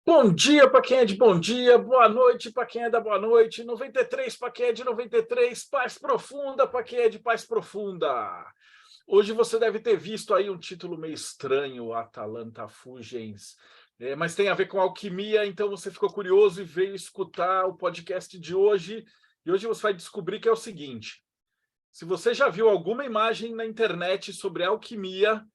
Bom dia para quem é de bom dia, boa noite para quem é da boa noite, 93 para quem é de 93, paz profunda para quem é de paz profunda. Hoje você deve ter visto aí um título meio estranho, Atalanta Fugens, mas tem a ver com alquimia, então você ficou curioso e veio escutar o podcast de hoje. E hoje você vai descobrir que é o seguinte: se você já viu alguma imagem na internet sobre alquimia,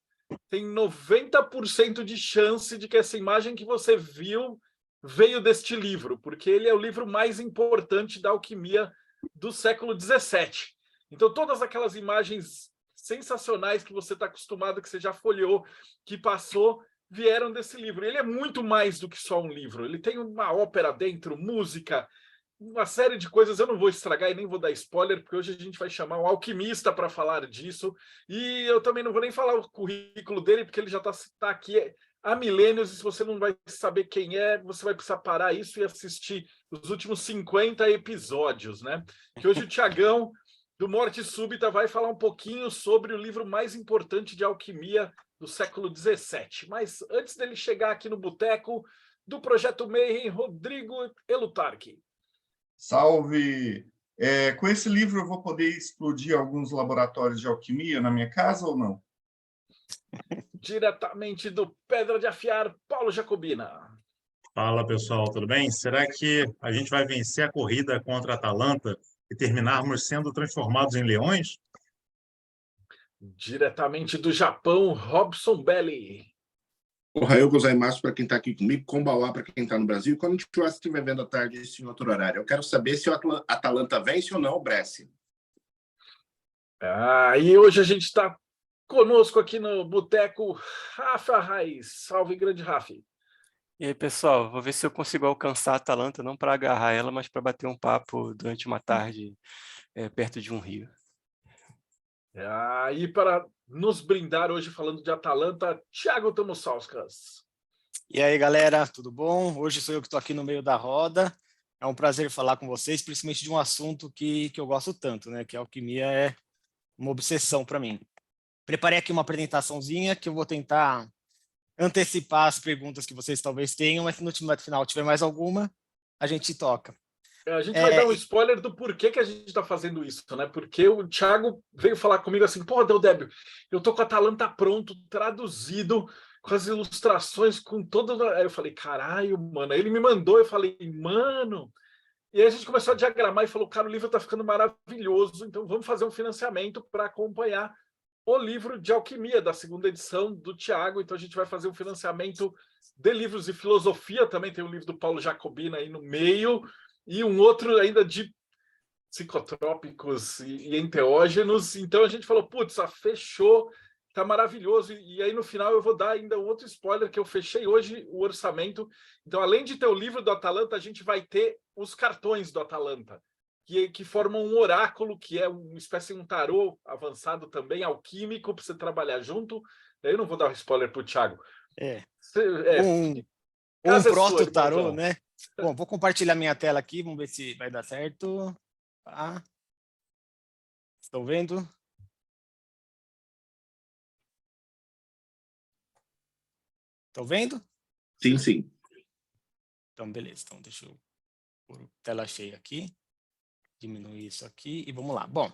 tem 90% de chance de que essa imagem que você viu veio deste livro, porque ele é o livro mais importante da alquimia do século XVII. Então, todas aquelas imagens sensacionais que você está acostumado, que você já folheou, que passou, vieram desse livro. Ele é muito mais do que só um livro. Ele tem uma ópera dentro, música, uma série de coisas. Eu não vou estragar e nem vou dar spoiler, porque hoje a gente vai chamar um alquimista para falar disso. E eu também não vou nem falar o currículo dele, porque ele já está aqui há milênios, e se você não vai saber quem é, você vai precisar parar isso e assistir os últimos 50 episódios, né? Que hoje o Tiagão, do Morte Súbita, vai falar um pouquinho sobre o livro mais importante de alquimia do século XVII. Mas antes dele chegar aqui no boteco do Projeto Mayhem, Rodrigo Elutarque. Salve! Com esse livro eu vou poder explodir alguns laboratórios de alquimia na minha casa ou não? Diretamente do Pedra de Afiar, Paulo Jacobina. Fala, pessoal, tudo bem? Será que a gente vai vencer a corrida contra a Atalanta e terminarmos sendo transformados em leões? Diretamente do Japão, Robson Belli. Ohayou gozaimasu para quem está aqui comigo, Konbawa para quem está no Brasil, e quando a gente estiver vendo à tarde isso em outro horário. Eu quero saber se o Atalanta vence ou não o Brescia. E hoje a gente está conosco aqui no Boteco, Rafa Raiz. Salve, grande Rafa. E aí, pessoal, vou ver se eu consigo alcançar a Atalanta, não para agarrar ela, mas para bater um papo durante uma tarde perto de um rio. E para nos brindar hoje falando de Atalanta, Thiago Tomosauskas. E aí, galera, tudo bom? Hoje sou eu que estou aqui no meio da roda. É um prazer falar com vocês, principalmente de um assunto que eu gosto tanto, né? Que a alquimia é uma obsessão para mim. Preparei aqui uma apresentaçãozinha que eu vou tentar antecipar as perguntas que vocês talvez tenham, mas se no final tiver mais alguma, a gente toca. A gente vai dar um spoiler do porquê que a gente está fazendo isso, né? Porque o Thiago veio falar comigo assim, pô, Deldébio, eu tô com a Atalanta pronto, traduzido, com as ilustrações, com todo... Aí eu falei, caralho, mano. Aí ele me mandou, eu falei, mano... E aí a gente começou a diagramar e falou, cara, o livro tá ficando maravilhoso, então vamos fazer um financiamento para acompanhar o livro de alquimia da segunda edição do Thiago. Então a gente vai fazer um financiamento de livros de filosofia, também tem um livro do Paulo Jacobina aí no meio, e um outro ainda de psicotrópicos e enteógenos. Então a gente falou, putz, fechou, tá maravilhoso. E aí no final eu vou dar ainda um outro spoiler, que eu fechei hoje o orçamento. Então, além de ter o livro do Atalanta, a gente vai ter os cartões do Atalanta, que formam um oráculo, que é uma espécie de um tarô avançado também, alquímico, para você trabalhar junto. Eu não vou dar um spoiler para o Thiago. Um proto-tarô, né? Bom, vou compartilhar minha tela aqui, vamos ver se vai dar certo. Tá. Estão vendo? Estão vendo? Sim, sim. Então, beleza. Então, deixa eu pôr tela cheia aqui. Diminuir isso aqui e vamos lá. Bom,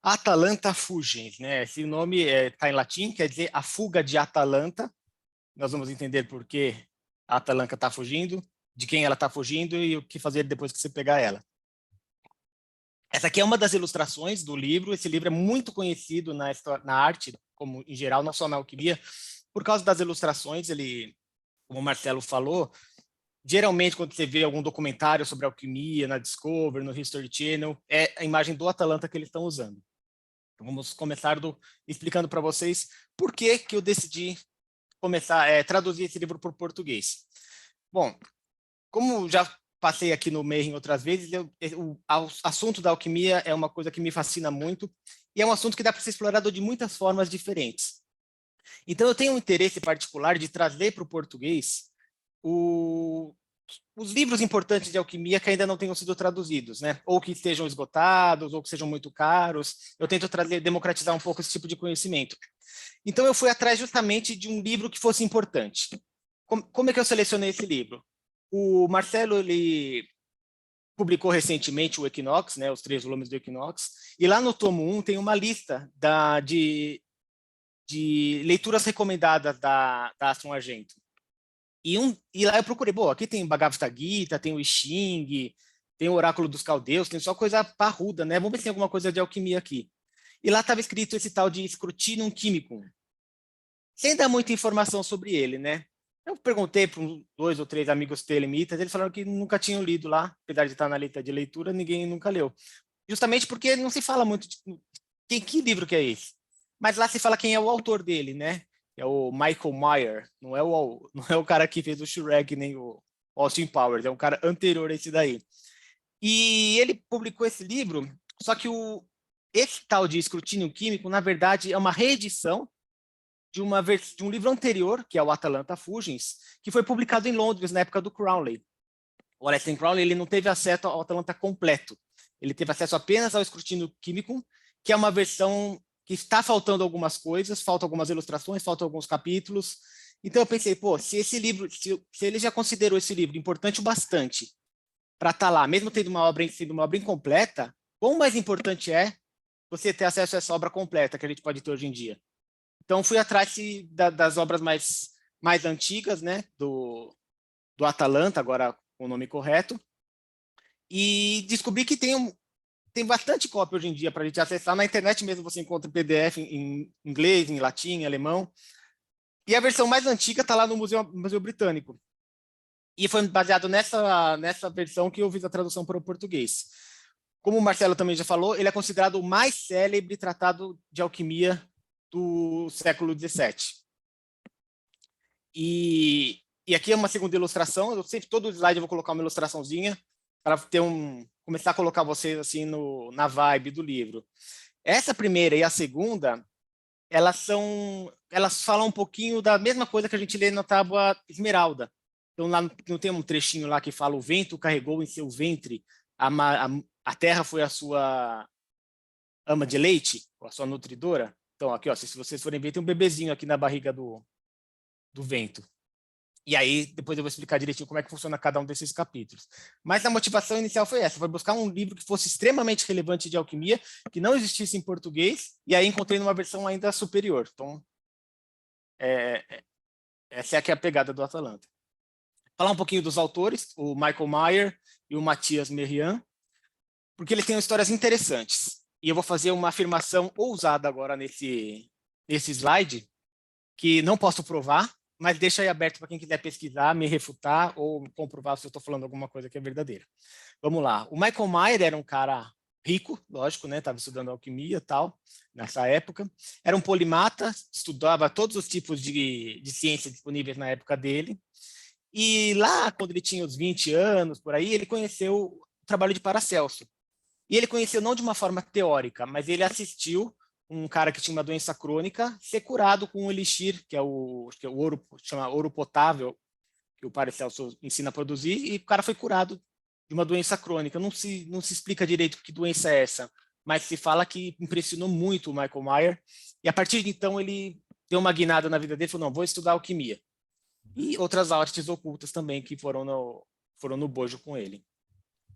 Atalanta Fugens, né? Esse nome está em latim, quer dizer a fuga de Atalanta. Nós vamos entender por que a Atalanta está fugindo, de quem ela está fugindo e o que fazer depois que você pegar ela. Essa aqui é uma das ilustrações do livro. Esse livro é muito conhecido na arte, como em geral, não só na alquimia, por causa das ilustrações. Ele, como o Marcelo falou, geralmente quando você vê algum documentário sobre alquimia na Discovery, no History Channel, é a imagem do Atalanta que eles estão usando. Então, vamos começar explicando para vocês por que eu decidi começar a traduzir esse livro para o português. Bom, como já passei aqui no Mayhem outras vezes, o assunto da alquimia é uma coisa que me fascina muito e é um assunto que dá para ser explorado de muitas formas diferentes. Então, eu tenho um interesse particular de trazer para o português os livros importantes de alquimia que ainda não tenham sido traduzidos, né? Ou que estejam esgotados, ou que sejam muito caros. Eu tento democratizar um pouco esse tipo de conhecimento. Então, eu fui atrás justamente de um livro que fosse importante. como é que eu selecionei esse livro? O Marcelo, ele publicou recentemente o Equinox, né, os 3 volumes do Equinox, e lá no tomo 1 tem uma lista de leituras recomendadas da Aston Argento. E lá eu procurei, aqui tem Bhagavad Gita, tem o I Ching, tem o Oráculo dos Caldeus, tem só coisa parruda, né? Vamos ver se tem alguma coisa de alquimia aqui. E lá estava escrito esse tal de Scrutinum Chemicum, sem dar muita informação sobre ele, né? Eu perguntei para 2 ou 3 amigos telemitas, eles falaram que nunca tinham lido lá, apesar de estar na lista de leitura, ninguém nunca leu. Justamente porque não se fala muito de que livro que é esse. Mas lá se fala quem é o autor dele, né? É o Michael Meyer, não é o cara que fez o Shrek nem o Austin Powers, é um cara anterior a esse daí. E ele publicou esse livro, só que esse tal de Escrutínio Químico, na verdade, é uma reedição de um livro anterior, que é o Atalanta Fugens, que foi publicado em Londres na época do Crowley. O Aleister Crowley ele não teve acesso ao Atalanta completo. Ele teve acesso apenas ao Escrutínio Químico, que é uma versão que está faltando algumas coisas, faltam algumas ilustrações, faltam alguns capítulos. Então eu pensei, se esse livro, se ele já considerou esse livro importante o bastante para estar lá, mesmo tendo uma obra incompleta, quão mais importante é você ter acesso a essa obra completa que a gente pode ter hoje em dia. Então fui atrás das obras mais antigas, né, do Atalanta, agora com o nome correto, e descobri que tem bastante cópia hoje em dia para a gente acessar. Na internet mesmo você encontra PDF em inglês, em latim, em alemão. E a versão mais antiga está lá no Museu Britânico. E foi baseado nessa versão que eu fiz a tradução para o português. Como o Marcelo também já falou, ele é considerado o mais célebre tratado de alquimia do século XVII. E aqui é uma segunda ilustração. Eu sempre, todo slide eu vou colocar uma ilustraçãozinha para começar a colocar vocês assim na vibe do livro. Essa primeira e a segunda, elas falam um pouquinho da mesma coisa que a gente lê na Tábua Esmeralda. Então lá não tem um trechinho lá que fala: o vento carregou em seu ventre, a terra foi a sua ama de leite, a sua nutridora. Então aqui, se vocês forem ver, tem um bebezinho aqui na barriga do vento. E aí, depois eu vou explicar direitinho como é que funciona cada um desses capítulos. Mas a motivação inicial foi essa, foi buscar um livro que fosse extremamente relevante de alquimia, que não existisse em português, e aí encontrei numa versão ainda superior. Então, essa é aqui a pegada do Atalanta. Falar um pouquinho dos autores, o Michael Meyer e o Matthias Merian, porque eles têm histórias interessantes. E eu vou fazer uma afirmação ousada agora nesse slide, que não posso provar, mas deixa aí aberto para quem quiser pesquisar, me refutar ou comprovar se eu estou falando alguma coisa que é verdadeira. Vamos lá. O Michael Meyer era um cara rico, lógico, né? Estava estudando alquimia e tal, nessa época. Era um polimata, estudava todos os tipos de ciência disponíveis na época dele. E lá, quando ele tinha uns 20 anos, por aí, ele conheceu o trabalho de Paracelso. E ele conheceu não de uma forma teórica, mas ele assistiu um cara que tinha uma doença crônica ser curado com um elixir, que é o ouro, chama ouro potável, que o Paracelso ensina a produzir, e o cara foi curado de uma doença crônica. Não se explica direito que doença é essa, mas se fala que impressionou muito o Michael Meyer, e a partir de então ele deu uma guinada na vida dele e falou: não, vou estudar alquimia. E outras artes ocultas também que foram no bojo com ele.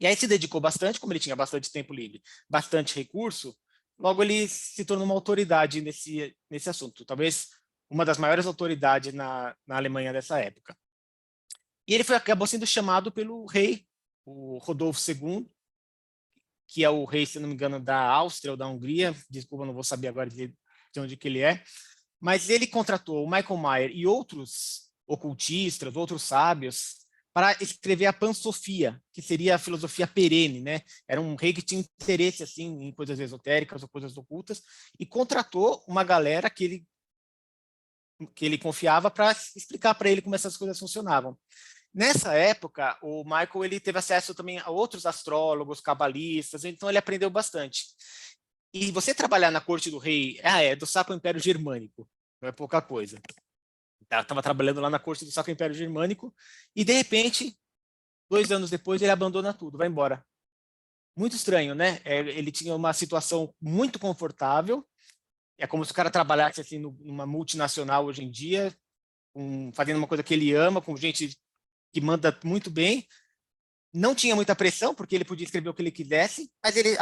E aí se dedicou bastante, como ele tinha bastante tempo livre, bastante recurso, logo ele se tornou uma autoridade nesse assunto, talvez uma das maiores autoridades na Alemanha dessa época. E ele acabou sendo chamado pelo rei, o Rodolfo II, que é o rei, se não me engano, da Áustria ou da Hungria, desculpa, não vou saber agora de onde que ele é, mas ele contratou o Michael Meyer e outros ocultistas, outros sábios, para escrever a Pansofia, que seria a filosofia perene, né? Era um rei que tinha interesse assim em coisas esotéricas ou coisas ocultas, e contratou uma galera que ele confiava para explicar para ele como essas coisas funcionavam. Nessa época, o Michael ele teve acesso também a outros astrólogos, cabalistas, então ele aprendeu bastante. E você trabalhar na corte do rei, do Sacro Império Germânico, não é pouca coisa. Estava trabalhando lá na corte do Sacro Império Germânico e, de repente, 2 anos depois, ele abandona tudo, vai embora. Muito estranho, né? Ele tinha uma situação muito confortável, é como se o cara trabalhasse assim, numa multinacional hoje em dia, fazendo uma coisa que ele ama, com gente que manda muito bem. Não tinha muita pressão, porque ele podia escrever o que ele quisesse, mas ele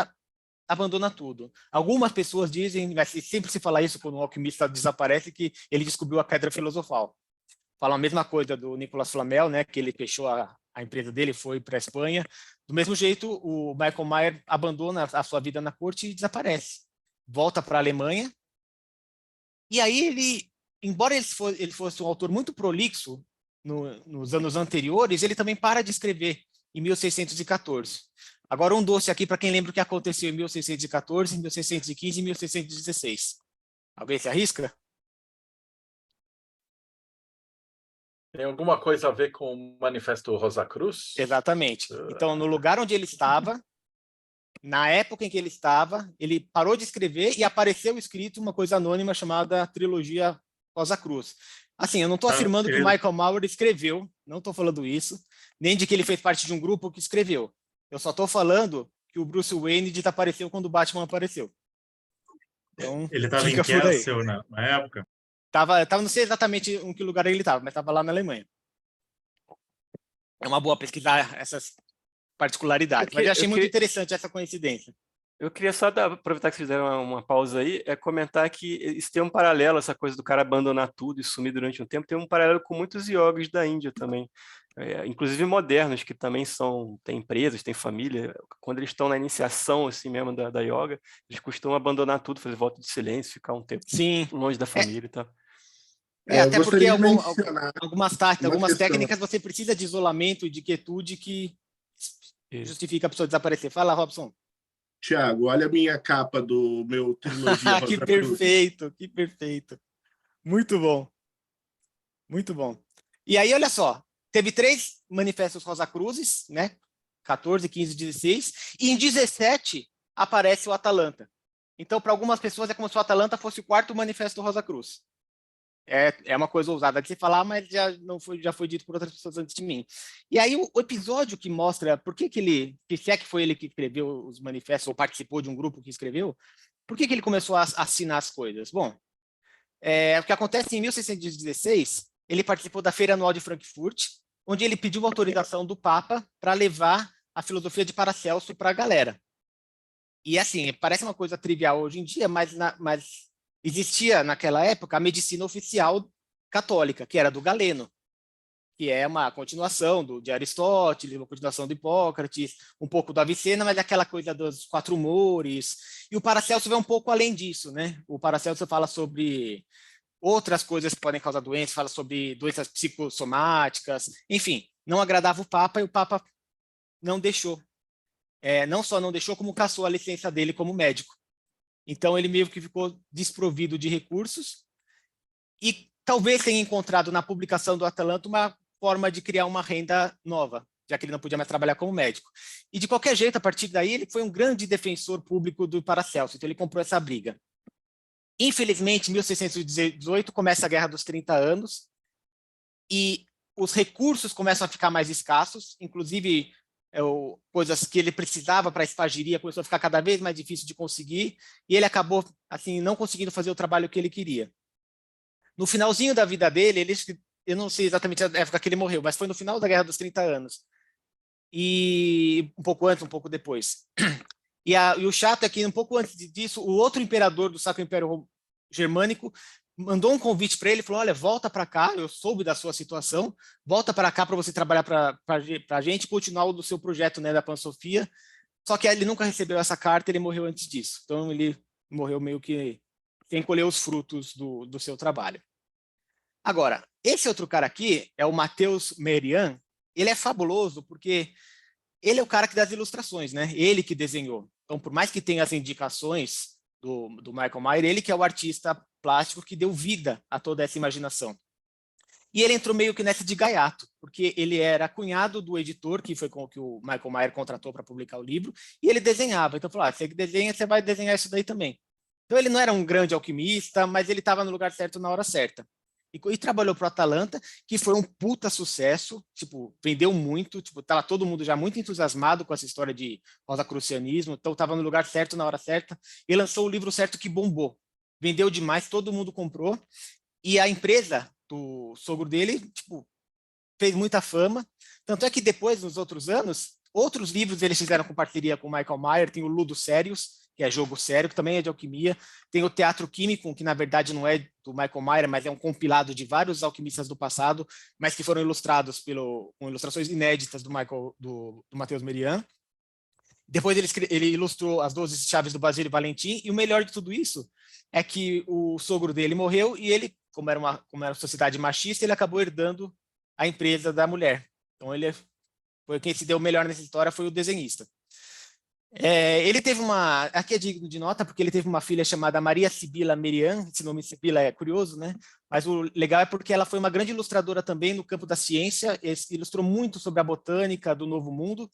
abandona tudo. Algumas pessoas dizem, mas sempre se fala isso quando um alquimista desaparece, que ele descobriu a pedra filosofal. Falam a mesma coisa do Nicolas Flamel, né, que ele fechou a empresa dele, foi para a Espanha. Do mesmo jeito, o Michael Mayer abandona a sua vida na corte e desaparece. Volta para a Alemanha. E aí ele, embora ele fosse um autor muito prolixo nos anos anteriores, ele também para de escrever em 1614. Agora um doce aqui para quem lembra o que aconteceu em 1614, 1615 e 1616. Alguém se arrisca? Tem alguma coisa a ver com o Manifesto Rosa Cruz? Exatamente. Então, no lugar onde ele estava, na época em que ele estava, ele parou de escrever e apareceu escrito uma coisa anônima chamada Trilogia Rosa Cruz. Assim, eu não estou afirmando que o Michael Mauer escreveu, não estou falando isso, nem de que ele fez parte de um grupo que escreveu. Eu só estou falando que o Bruce Wayne desapareceu quando o Batman apareceu. Então, ele estava em Kassel na época? Tava, não sei exatamente em que lugar ele estava, mas estava lá na Alemanha. É uma boa pesquisar essas particularidades, mas eu achei muito interessante essa coincidência. Eu queria só aproveitar que vocês fizeram uma pausa aí, comentar que isso tem um paralelo, essa coisa do cara abandonar tudo e sumir durante um tempo, tem um paralelo com muitos yogis da Índia também, inclusive modernos, que também têm empresas, têm família. Quando eles estão na iniciação assim mesmo da yoga, eles costumam abandonar tudo, fazer voto de silêncio, ficar um tempo longe da família e tal. Até porque algumas técnicas você precisa de isolamento e de quietude que justifica a pessoa desaparecer. Fala, Robson. Tiago, olha a minha capa do meu trilogia Rosa Que perfeito, que perfeito. Muito bom. Muito bom. E aí, olha só, teve 3 manifestos Rosa Cruzes, né? 14, 15, 16, e em 17 aparece o Atalanta. Então, para algumas pessoas é como se o Atalanta fosse o 4º manifesto Rosa Cruz. É uma coisa ousada de se falar, mas já foi dito por outras pessoas antes de mim. E aí o episódio que mostra por que se é que foi ele que escreveu os manifestos, ou participou de um grupo que escreveu, por que ele começou a assinar as coisas? Bom, o que acontece em 1616, ele participou da Feira Anual de Frankfurt, onde ele pediu autorização do Papa para levar a filosofia de Paracelso para a galera. E assim, parece uma coisa trivial hoje em dia, mas existia naquela época a medicina oficial católica, que era do Galeno, que é uma continuação de Aristóteles, uma continuação do Hipócrates, um pouco do Avicena, mas aquela coisa dos 4 humores. E o Paracelso vai um pouco além disso, né? O Paracelso fala sobre outras coisas que podem causar doenças, fala sobre doenças psicossomáticas, enfim, não agradava o Papa e o Papa não deixou. Não só não deixou, como cassou a licença dele como médico. Então, ele meio que ficou desprovido de recursos e talvez tenha encontrado na publicação do Atalanta uma forma de criar uma renda nova, já que ele não podia mais trabalhar como médico. E, de qualquer jeito, a partir daí, ele foi um grande defensor público do Paracelso, então ele comprou essa briga. Infelizmente, em 1618, começa a Guerra dos 30 Anos e os recursos começam a ficar mais escassos, inclusive coisas que ele precisava para a espagiria começou a ficar cada vez mais difícil de conseguir, e ele acabou assim não conseguindo fazer o trabalho que ele queria. No finalzinho da vida dele, eu não sei exatamente a época que ele morreu, mas foi no final da Guerra dos 30 Anos. E um pouco antes, um pouco depois. E o chato é que um pouco antes disso, o outro imperador do Sacro Império Germânico mandou um convite para ele, falou, olha, volta para cá, eu soube da sua situação, volta para cá para você trabalhar para a gente, continuar o do seu projeto, né, da Pansofia. Só que ele nunca recebeu essa carta, ele morreu antes disso. Então, ele morreu meio que sem colher os frutos do seu trabalho. Agora, esse outro cara aqui é o Matheus Merian. Ele é fabuloso porque ele é o cara que dá as ilustrações, né? Ele que desenhou. Então, por mais que tenha as indicações do Michael Mayer, ele que é o artista plástico que deu vida a toda essa imaginação. E ele entrou meio que nessa de gaiato, porque ele era cunhado do editor, que foi com que o Michael Mayer contratou para publicar o livro, e ele desenhava. Então, falou, você que desenha, você vai desenhar isso daí também. Então, ele não era um grande alquimista, mas ele estava no lugar certo na hora certa. E trabalhou para o Atalanta, que foi um puta sucesso, tipo, vendeu muito, tipo, estava todo mundo já muito entusiasmado com essa história de rosacrucianismo, então estava no lugar certo na hora certa, e lançou o livro certo que bombou. Vendeu demais, todo mundo comprou, e a empresa do sogro dele, tipo, fez muita fama. Tanto é que depois, nos outros anos, outros livros eles fizeram com parceria com o Michael Meyer. Tem o Ludo Serious, que é jogo sério, que também é de alquimia. Tem o Teatro Químico, que na verdade não é do Michael Meyer, mas é um compilado de vários alquimistas do passado, mas que foram ilustrados com ilustrações inéditas do Matheus Merian. Depois ele ilustrou as 12 Chaves do Basílio Valentim, e o melhor de tudo isso é que o sogro dele morreu e ele, como era uma sociedade machista, ele acabou herdando a empresa da mulher. Então ele foi quem se deu melhor nessa história, foi o desenhista. Ele teve aqui é digno de nota, porque ele teve uma filha chamada Maria Sibila Merian. Esse nome Sibila é curioso, né? Mas o legal é porque ela foi uma grande ilustradora também no campo da ciência, ilustrou muito sobre a botânica do Novo Mundo,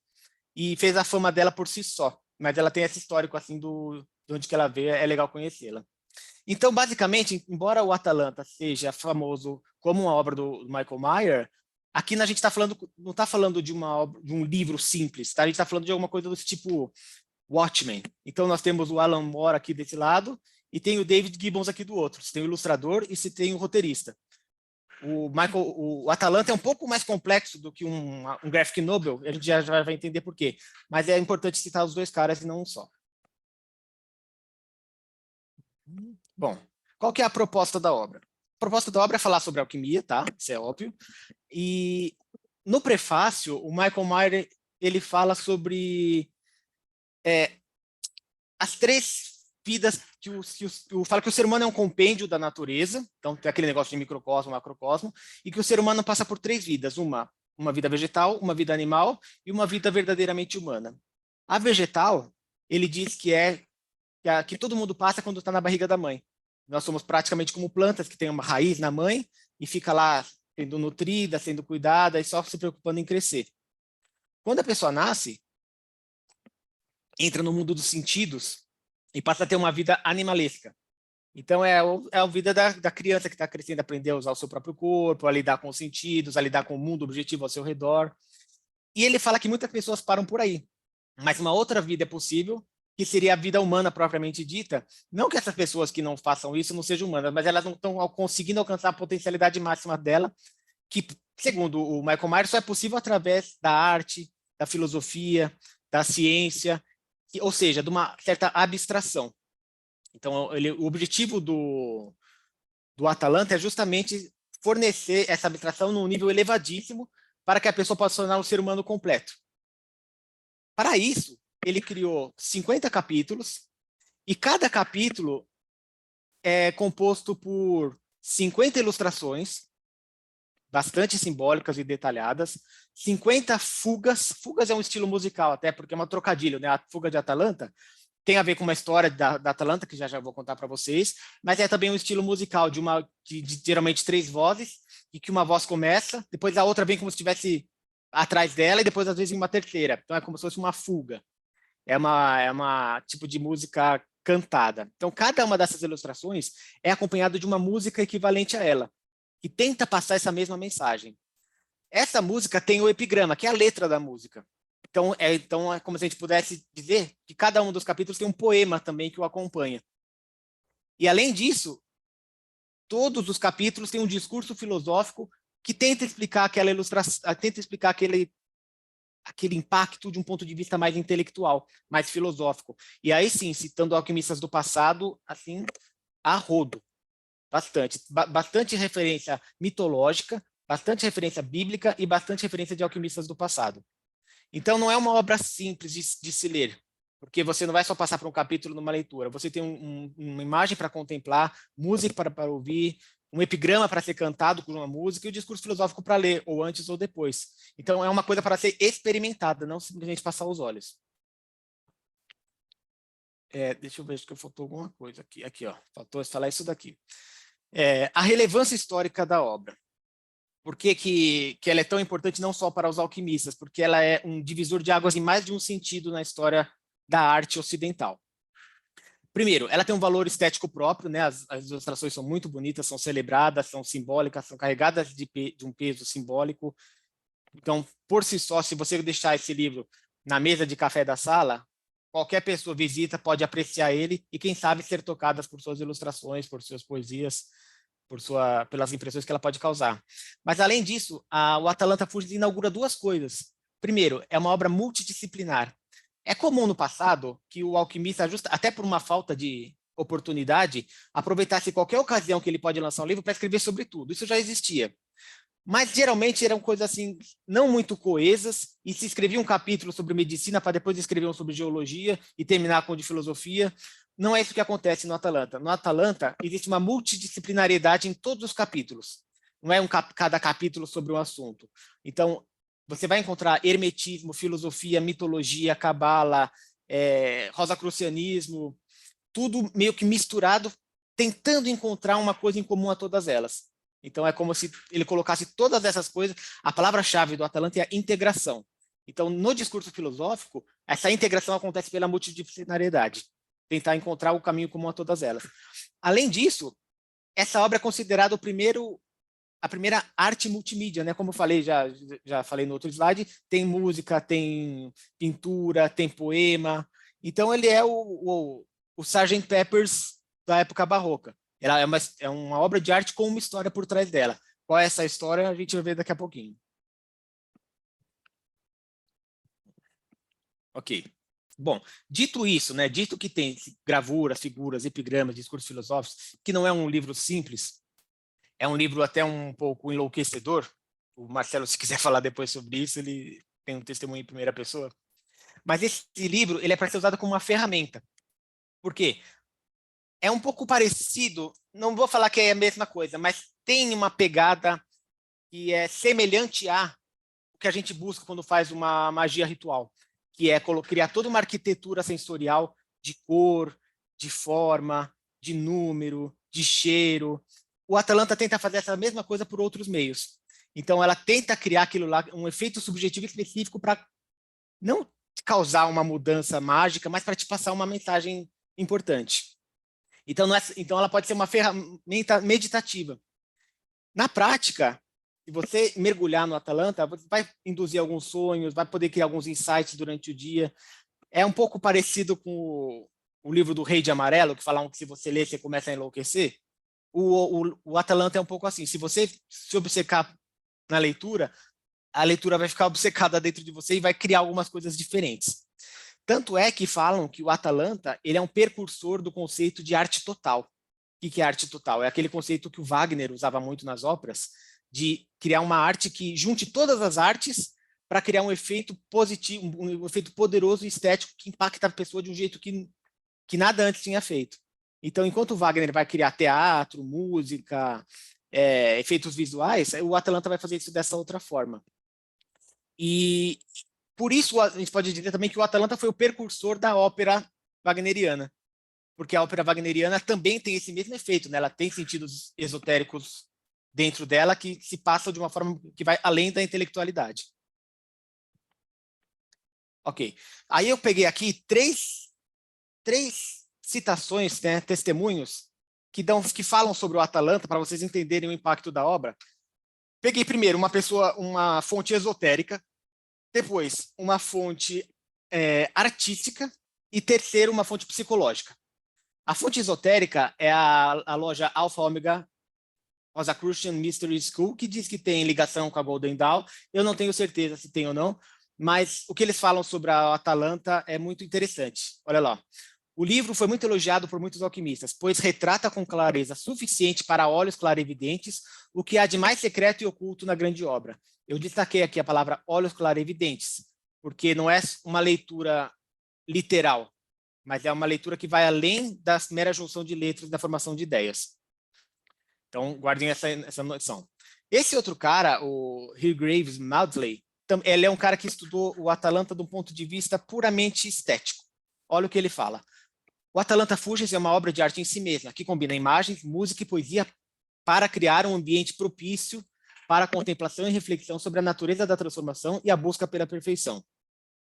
e fez a fama dela por si só. Mas ela tem esse histórico, assim, de onde que ela veio, é legal conhecê-la. Então, basicamente, embora o Atalanta seja famoso como uma obra do Michael Meyer, aqui a gente não está falando de um livro simples, tá? A gente está falando de alguma coisa do tipo Watchmen. Então, nós temos o Alan Moore aqui desse lado, e tem o David Gibbons aqui do outro. Você tem o ilustrador e você tem o roteirista. O Atalanta é um pouco mais complexo do que um graphic novel, a gente já vai entender por quê. Mas é importante citar os dois caras e não um só. Bom, qual que é a proposta da obra? A proposta da obra é falar sobre alquimia, tá? Isso é óbvio. E no prefácio, o Michael Meyer ele fala sobre as 3 vidas fala que o ser humano é um compêndio da natureza, então tem aquele negócio de microcosmo, macrocosmo, e que o ser humano passa por 3 vidas, uma vida vegetal, uma vida animal e uma vida verdadeiramente humana. A vegetal, ele diz que todo mundo passa quando está na barriga da mãe. Nós somos praticamente como plantas que têm uma raiz na mãe e fica lá sendo nutrida, sendo cuidada e só se preocupando em crescer. Quando a pessoa nasce, entra no mundo dos sentidos e passa a ter uma vida animalesca. Então, é a vida da criança que está crescendo, aprender a usar o seu próprio corpo, a lidar com os sentidos, a lidar com o mundo objetivo ao seu redor. E ele fala que muitas pessoas param por aí. Mas uma outra vida é possível, que seria a vida humana propriamente dita. Não que essas pessoas que não façam isso não sejam humanas, mas elas não estão conseguindo alcançar a potencialidade máxima dela, que, segundo o Michael Meyer, só é possível através da arte, da filosofia, da ciência, ou seja, de uma certa abstração. Então, o objetivo do Atalanta é justamente fornecer essa abstração num nível elevadíssimo para que a pessoa possa se tornar um ser humano completo. Para isso, ele criou 50 capítulos, e cada capítulo é composto por 50 ilustrações, bastante simbólicas e detalhadas, 50 fugas. Fugas é um estilo musical, até porque é uma trocadilho, né? A fuga de Atalanta tem a ver com uma história da Atalanta, que já vou contar para vocês, mas é também um estilo musical de geralmente 3 vozes, e que uma voz começa, depois a outra vem como se estivesse atrás dela, e depois às vezes uma terceira. Então é como se fosse uma fuga. É uma tipo de música cantada. Então cada uma dessas ilustrações é acompanhada de uma música equivalente a ela, que tenta passar essa mesma mensagem. Essa música tem o epigrama, que é a letra da música. Então é como se a gente pudesse dizer que cada um dos capítulos tem um poema também que o acompanha. E, além disso, todos os capítulos têm um discurso filosófico que tenta explicar aquela ilustração, tenta explicar aquele impacto de um ponto de vista mais intelectual, mais filosófico. E aí sim, citando alquimistas do passado, assim, a rodo. Bastante referência mitológica, bastante referência bíblica e bastante referência de alquimistas do passado. Então, não é uma obra simples de se ler, porque você não vai só passar por um capítulo numa leitura, você tem uma imagem para contemplar, música para ouvir, um epigrama para ser cantado com uma música e o discurso filosófico para ler, ou antes ou depois. Então, é uma coisa para ser experimentada, não simplesmente passar os olhos. Deixa eu ver, acho que faltou alguma coisa aqui. Aqui, ó, faltou falar isso daqui. A relevância histórica da obra. Por que ela é tão importante não só para os alquimistas? Porque ela é um divisor de águas em mais de um sentido na história da arte ocidental. Primeiro, ela tem um valor estético próprio, né? As ilustrações são muito bonitas, são celebradas, são simbólicas, são carregadas de um peso simbólico. Então, por si só, se você deixar esse livro na mesa de café da sala, qualquer pessoa visita pode apreciar ele e, quem sabe, ser tocada por suas ilustrações, por suas poesias. pelas impressões que ela pode causar. Mas, além disso, o Atalanta Fugis inaugura duas coisas. Primeiro, é uma obra multidisciplinar. É comum no passado que o alquimista, até por uma falta de oportunidade, aproveitasse qualquer ocasião que ele pode lançar um livro para escrever sobre tudo. Isso já existia. Mas, geralmente, eram coisas assim, não muito coesas, e se escrevia um capítulo sobre medicina para depois escrever um sobre geologia e terminar com o de filosofia. Não é isso que acontece no Atalanta. No Atalanta, existe uma multidisciplinariedade em todos os capítulos. Não é cada capítulo sobre um assunto. Então, você vai encontrar hermetismo, filosofia, mitologia, cabala, rosacrucianismo, tudo meio que misturado, tentando encontrar uma coisa em comum a todas elas. Então, é como se ele colocasse todas essas coisas. A palavra-chave do Atalanta é a integração. Então, no discurso filosófico, essa integração acontece pela multidisciplinariedade. Tentar encontrar o caminho comum a todas elas. Além disso, essa obra é considerada a primeira arte multimídia, né? Como eu falei, já falei no outro slide, tem música, tem pintura, tem poema. Então, ele é o Sgt. Peppers da época barroca. Ela é uma obra de arte com uma história por trás dela. Qual é essa história? A gente vai ver daqui a pouquinho. Ok. Bom, dito isso, né, dito que tem gravuras, figuras, epigramas, discursos filosóficos, que não é um livro simples, é um livro até um pouco enlouquecedor. O Marcelo, se quiser falar depois sobre isso, ele tem um testemunho em primeira pessoa. Mas esse livro ele é para ser usado como uma ferramenta. Por quê? É um pouco parecido, não vou falar que é a mesma coisa, mas tem uma pegada que é semelhante a o que a gente busca quando faz uma magia ritual, que é criar toda uma arquitetura sensorial de cor, de forma, de número, de cheiro. O Atalanta tenta fazer essa mesma coisa por outros meios. Então, ela tenta criar aquilo lá, um efeito subjetivo específico para não causar uma mudança mágica, mas para te passar uma mensagem importante. Então, ela pode ser uma ferramenta meditativa. Na prática, se você mergulhar no Atalanta, você vai induzir alguns sonhos, vai poder criar alguns insights durante o dia. É um pouco parecido com o livro do Rei de Amarelo, que falam que se você ler, você começa a enlouquecer. O Atalanta é um pouco assim. Se você se obcecar na leitura, a leitura vai ficar obcecada dentro de você e vai criar algumas coisas diferentes. Tanto é que falam que o Atalanta ele é um precursor do conceito de arte total. O que é arte total? É aquele conceito que o Wagner usava muito nas óperas, de criar uma arte que junte todas as artes para criar um efeito positivo, um efeito poderoso e estético que impacta a pessoa de um jeito que nada antes tinha feito. Então, enquanto o Wagner vai criar teatro, música, efeitos visuais, o Atalanta vai fazer isso dessa outra forma. E por isso a gente pode dizer também que o Atalanta foi o precursor da ópera wagneriana, porque a ópera wagneriana também tem esse mesmo efeito, né? Ela tem sentidos esotéricos dentro dela que se passam de uma forma que vai além da intelectualidade. Ok. Aí eu peguei aqui três citações, né, testemunhos, que falam sobre o Atalanta, para vocês entenderem o impacto da obra. Peguei primeiro uma fonte esotérica, depois uma fonte artística e terceiro uma fonte psicológica. A fonte esotérica é a loja Alpha Omega Rosacrucian Mystery School, que diz que tem ligação com a Golden Dawn. Eu não tenho certeza se tem ou não, mas o que eles falam sobre a Atalanta é muito interessante. Olha lá. O livro foi muito elogiado por muitos alquimistas, pois retrata com clareza suficiente para olhos clarividentes o que há de mais secreto e oculto na grande obra. Eu destaquei aqui a palavra olhos clarividentes, porque não é uma leitura literal, mas é uma leitura que vai além da mera junção de letras da formação de ideias. Então, guardem essa noção. Esse outro cara, o Hargreaves Maudsley, ele é um cara que estudou o Atalanta de um ponto de vista puramente estético. Olha o que ele fala. O Atalanta Fugis é uma obra de arte em si mesma, que combina imagens, música e poesia para criar um ambiente propício para a contemplação e reflexão sobre a natureza da transformação e a busca pela perfeição.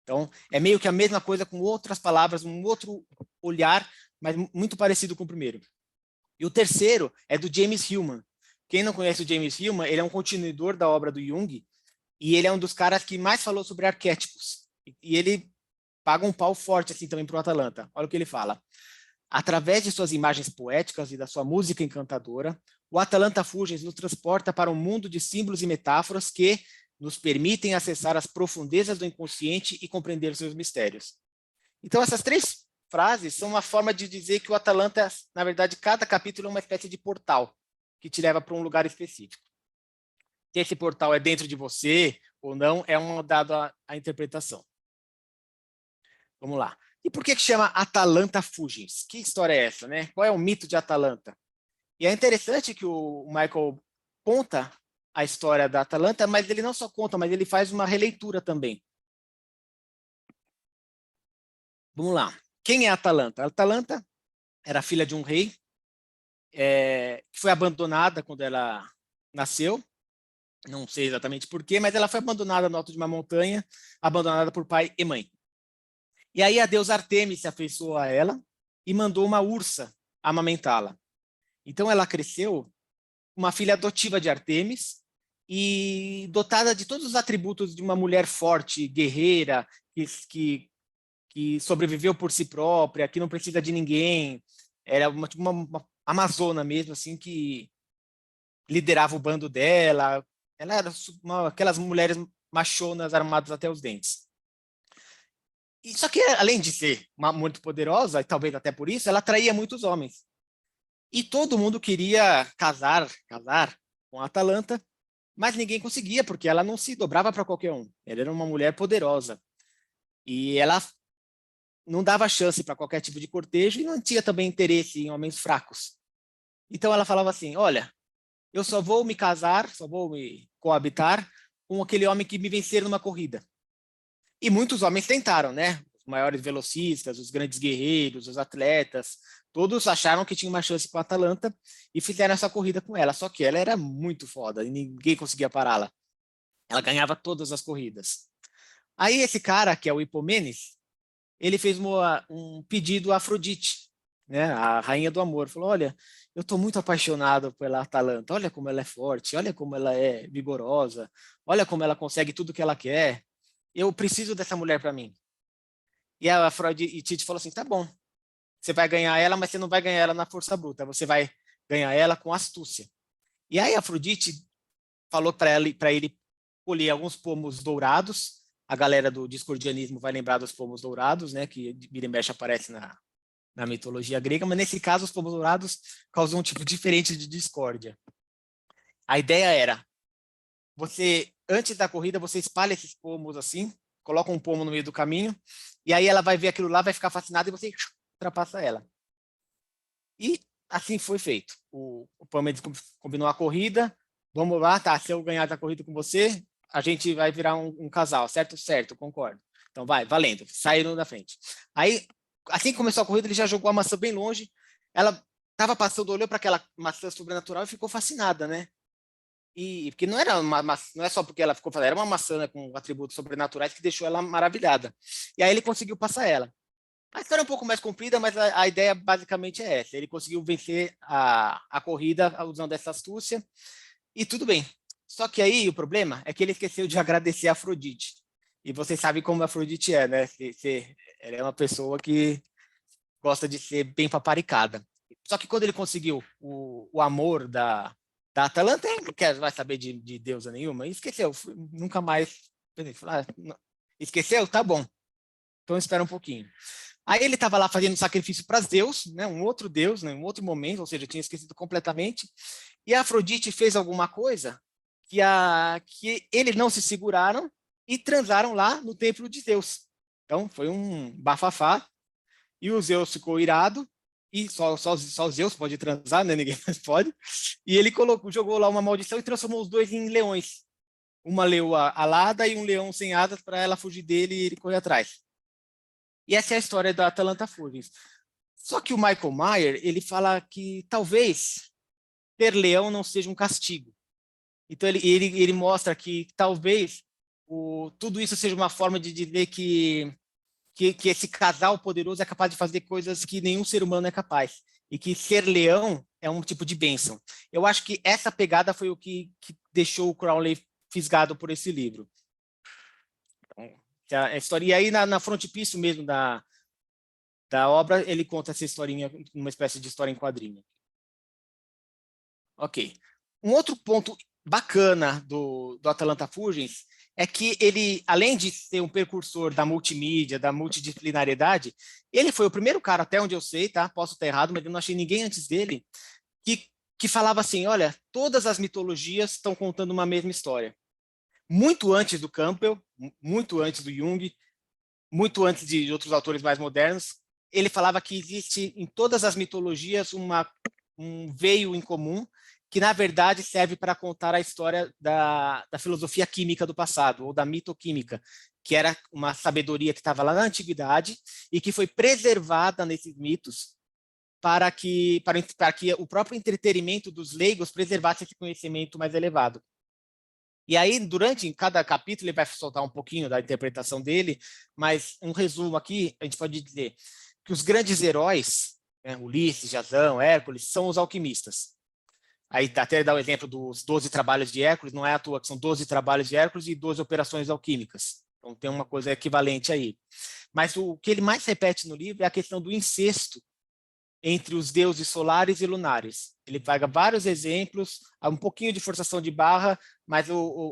Então, é meio que a mesma coisa com outras palavras, um outro olhar, mas muito parecido com o primeiro. E o terceiro é do James Hillman. Quem não conhece o James Hillman, ele é um continuador da obra do Jung, e ele é um dos caras que mais falou sobre arquétipos. E ele paga um pau forte assim também para o Atalanta. Olha o que ele fala. Através de suas imagens poéticas e da sua música encantadora, o Atalanta Fugens nos transporta para um mundo de símbolos e metáforas que nos permitem acessar as profundezas do inconsciente e compreender seus mistérios. Então, essas 3 frases são uma forma de dizer que o Atalanta, na verdade, cada capítulo é uma espécie de portal que te leva para um lugar específico. Se esse portal é dentro de você ou não, é um dado à interpretação. Vamos lá. E por que chama Atalanta Fugens? Que história é essa, né? Qual é o mito de Atalanta? E é interessante que o Michael conta a história da Atalanta, mas ele não só conta, mas ele faz uma releitura também. Vamos lá. Quem é a Atalanta? A Atalanta era filha de um rei, que foi abandonada quando ela nasceu. Não sei exatamente por quê, mas ela foi abandonada no alto de uma montanha, abandonada por pai e mãe. E aí a deusa Artemis se afeiçoou a ela e mandou uma ursa amamentá-la. Então ela cresceu uma filha adotiva de Artemis e dotada de todos os atributos de uma mulher forte, guerreira, que sobreviveu por si própria, que não precisa de ninguém. Era uma amazona mesmo, assim, que liderava o bando dela. Ela era aquelas mulheres machonas armadas até os dentes. E só que, além de ser muito poderosa, e talvez até por isso, ela atraía muitos homens. E todo mundo queria casar com a Atalanta, mas ninguém conseguia, porque ela não se dobrava para qualquer um. Ela era uma mulher poderosa. E ela não dava chance para qualquer tipo de cortejo e não tinha também interesse em homens fracos. Então ela falava assim, olha, eu só vou me casar, só vou me coabitar com aquele homem que me vencer numa corrida. E muitos homens tentaram, né? Os maiores velocistas, os grandes guerreiros, os atletas, todos acharam que tinha uma chance com a Atalanta e fizeram essa corrida com ela. Só que ela era muito foda e ninguém conseguia pará-la. Ela ganhava todas as corridas. Aí esse cara, que é o Hipomenes, ele fez um pedido a Afrodite, né? A rainha do amor. Falou, olha, eu estou muito apaixonado pela Atalanta. Olha como ela é forte, olha como ela é vigorosa, olha como ela consegue tudo que ela quer. Eu preciso dessa mulher para mim. E a Afrodite falou assim, tá bom, você vai ganhar ela, mas você não vai ganhar ela na força bruta, você vai ganhar ela com astúcia. E aí a Afrodite falou para ele colher alguns pomos dourados. A galera do discordianismo vai lembrar dos pomos dourados, né, que vira e mexe aparece na mitologia grega, mas nesse caso os pomos dourados causam um tipo diferente de discórdia. A ideia era, antes da corrida, você espalha esses pomos assim, coloca um pomo no meio do caminho, e aí ela vai ver aquilo lá, vai ficar fascinada e você ultrapassa ela. E assim foi feito. O Pâmedes combinou a corrida, vamos lá, tá, se eu ganhar a corrida com você, a gente vai virar um casal, certo? Certo, concordo. Então vai, valendo, saíram da frente. Aí, assim que começou a corrida, ele já jogou a maçã bem longe, ela estava passando, olhou para aquela maçã sobrenatural e ficou fascinada, né? E porque não é só porque ela ficou fascinada, era uma maçã, né, com atributos sobrenaturais que deixou ela maravilhada. E aí ele conseguiu passar ela. A história é um pouco mais comprida, mas a ideia basicamente é essa. Ele conseguiu vencer a corrida usando essa astúcia e tudo bem. Só que aí o problema é que ele esqueceu de agradecer a Afrodite. E vocês sabem como a Afrodite é, né? Ela é uma pessoa que gosta de ser bem paparicada. Só que quando ele conseguiu o amor da Atalanta, ele não vai saber de deusa nenhuma, e esqueceu, nunca mais. Esqueceu? Tá bom. Então espera um pouquinho. Aí ele estava lá fazendo sacrifício para Zeus, né, um outro deus, né, um outro momento, ou seja, tinha esquecido completamente. E a Afrodite fez alguma coisa que eles não se seguraram e transaram lá no templo de Zeus. Então foi um bafafá. E o Zeus ficou irado, e só Zeus pode transar, né? Ninguém mais pode. E ele jogou lá uma maldição e transformou os dois em leões. Uma leoa alada e um leão sem asas para ela fugir dele e ele correr atrás. E essa é a história da Atalanta Fugens. Só que o Michael Meyer, ele fala que talvez ter leão não seja um castigo. Então ele mostra que talvez tudo isso seja uma forma de dizer que esse casal poderoso é capaz de fazer coisas que nenhum ser humano é capaz. E que ser leão é um tipo de bênção. Eu acho que essa pegada foi o que deixou o Crowley fisgado por esse livro. Então, a história. E aí, na frontispício mesmo da obra, ele conta essa historinha, uma espécie de história em quadrinho. Ok. Um outro ponto bacana do Atalanta Fugens é que ele, além de ser um precursor da multimídia, da multidisciplinariedade, ele foi o primeiro cara, até onde eu sei, tá? Posso estar errado, mas eu não achei ninguém antes dele, que falava assim, olha, todas as mitologias estão contando uma mesma história. Muito antes do Campbell, muito antes do Jung, muito antes de outros autores mais modernos, ele falava que existe em todas as mitologias um veio em comum, que na verdade serve para contar a história da filosofia química do passado, ou da mitoquímica, que era uma sabedoria que estava lá na antiguidade e que foi preservada nesses mitos para que o próprio entretenimento dos leigos preservasse esse conhecimento mais elevado. E aí, em cada capítulo, ele vai soltar um pouquinho da interpretação dele, mas um resumo aqui, a gente pode dizer que os grandes heróis, né, Ulisses, Jasão, Hércules, são os alquimistas. Aí até dá o exemplo dos 12 trabalhos de Hércules, não é à toa que são 12 trabalhos de Hércules e 12 operações alquímicas. Então tem uma coisa equivalente aí. Mas o que ele mais repete no livro é a questão do incesto entre os deuses solares e lunares. Ele pega vários exemplos, um pouquinho de forçação de barra, mas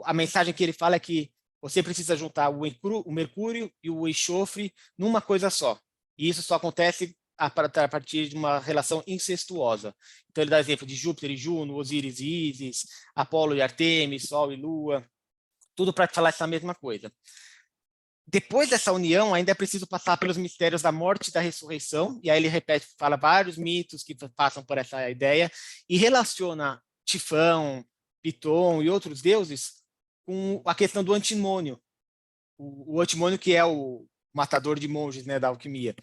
a mensagem que ele fala é que você precisa juntar o Mercúrio e o enxofre numa coisa só. E isso só acontece a partir de uma relação incestuosa. Então ele dá exemplo de Júpiter e Juno, Osíris e Ísis, Apolo e Artemis, Sol e Lua, tudo para falar essa mesma coisa. Depois dessa união, ainda é preciso passar pelos mistérios da morte e da ressurreição, e aí ele fala vários mitos que passam por essa ideia, e relaciona Tifão, Piton e outros deuses com a questão do antimônio. O antimônio que é o matador de monges, né, da alquimia,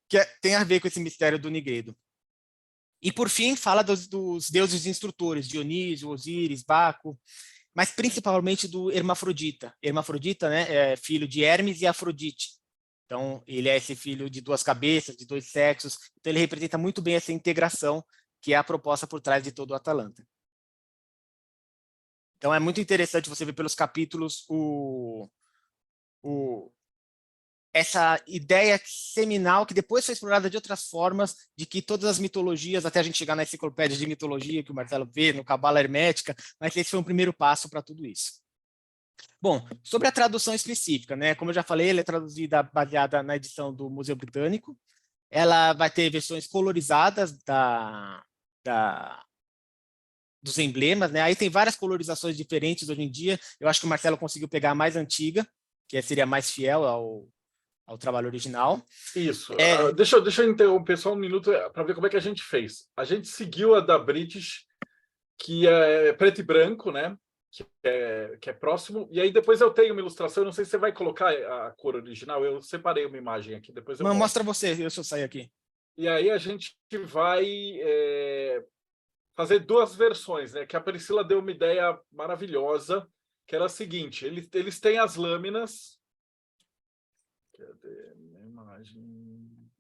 que tem a ver com esse mistério do Nigredo. E, por fim, fala dos deuses instrutores, Dionísio, Osíris, Baco, mas principalmente do Hermafrodita. Hermafrodita, né, é filho de Hermes e Afrodite. Então, ele é esse filho de duas cabeças, de dois sexos. Então, ele representa muito bem essa integração, que é a proposta por trás de todo o Atalanta. Então, é muito interessante você ver pelos capítulos essa ideia seminal, que depois foi explorada de outras formas, de que todas as mitologias, até a gente chegar na enciclopédia de mitologia, que o Marcelo vê, no Cabala Hermética, mas esse foi um primeiro passo para tudo isso. Bom, sobre a tradução específica, né? Como eu já falei, ela é traduzida baseada na edição do Museu Britânico. Ela vai ter versões colorizadas dos emblemas, né? Aí tem várias colorizações diferentes hoje em dia. Eu acho que o Marcelo conseguiu pegar a mais antiga, que seria mais fiel ao trabalho original. Isso. Deixa eu interromper só um minuto para ver como é que a gente fez. A gente seguiu a da British, que é preto e branco, né? Que é próximo. E aí depois eu tenho uma ilustração, eu não sei se você vai colocar a cor original, eu separei uma imagem aqui, depois eu mostro. Mostra você, deixa eu sair aqui. E aí a gente vai fazer duas versões, né? Que a Priscila deu uma ideia maravilhosa, que era a seguinte, eles têm as lâminas. Cadê a imagem?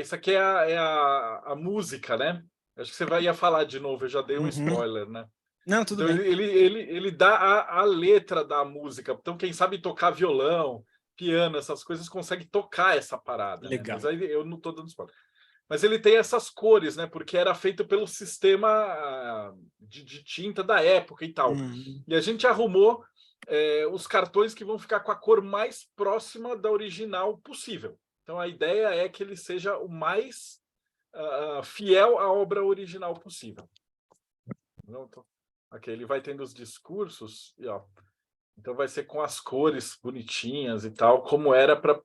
Isso aqui é a música, né? Acho que você ia falar de novo, eu já dei um spoiler, né? Não, tudo então, bem. Ele dá a letra da música. Então, quem sabe tocar violão, piano, essas coisas, consegue tocar essa parada. Legal. Né? Mas aí eu não estou dando spoiler. Mas ele tem essas cores, né? Porque era feito pelo sistema de tinta da época e tal. E a gente arrumou os cartões que vão ficar com a cor mais próxima da original possível. Então, a ideia é que ele seja o mais fiel à obra original possível. Então, aqui ele vai tendo os discursos, e, ó, então vai ser com as cores bonitinhas e tal, como era para...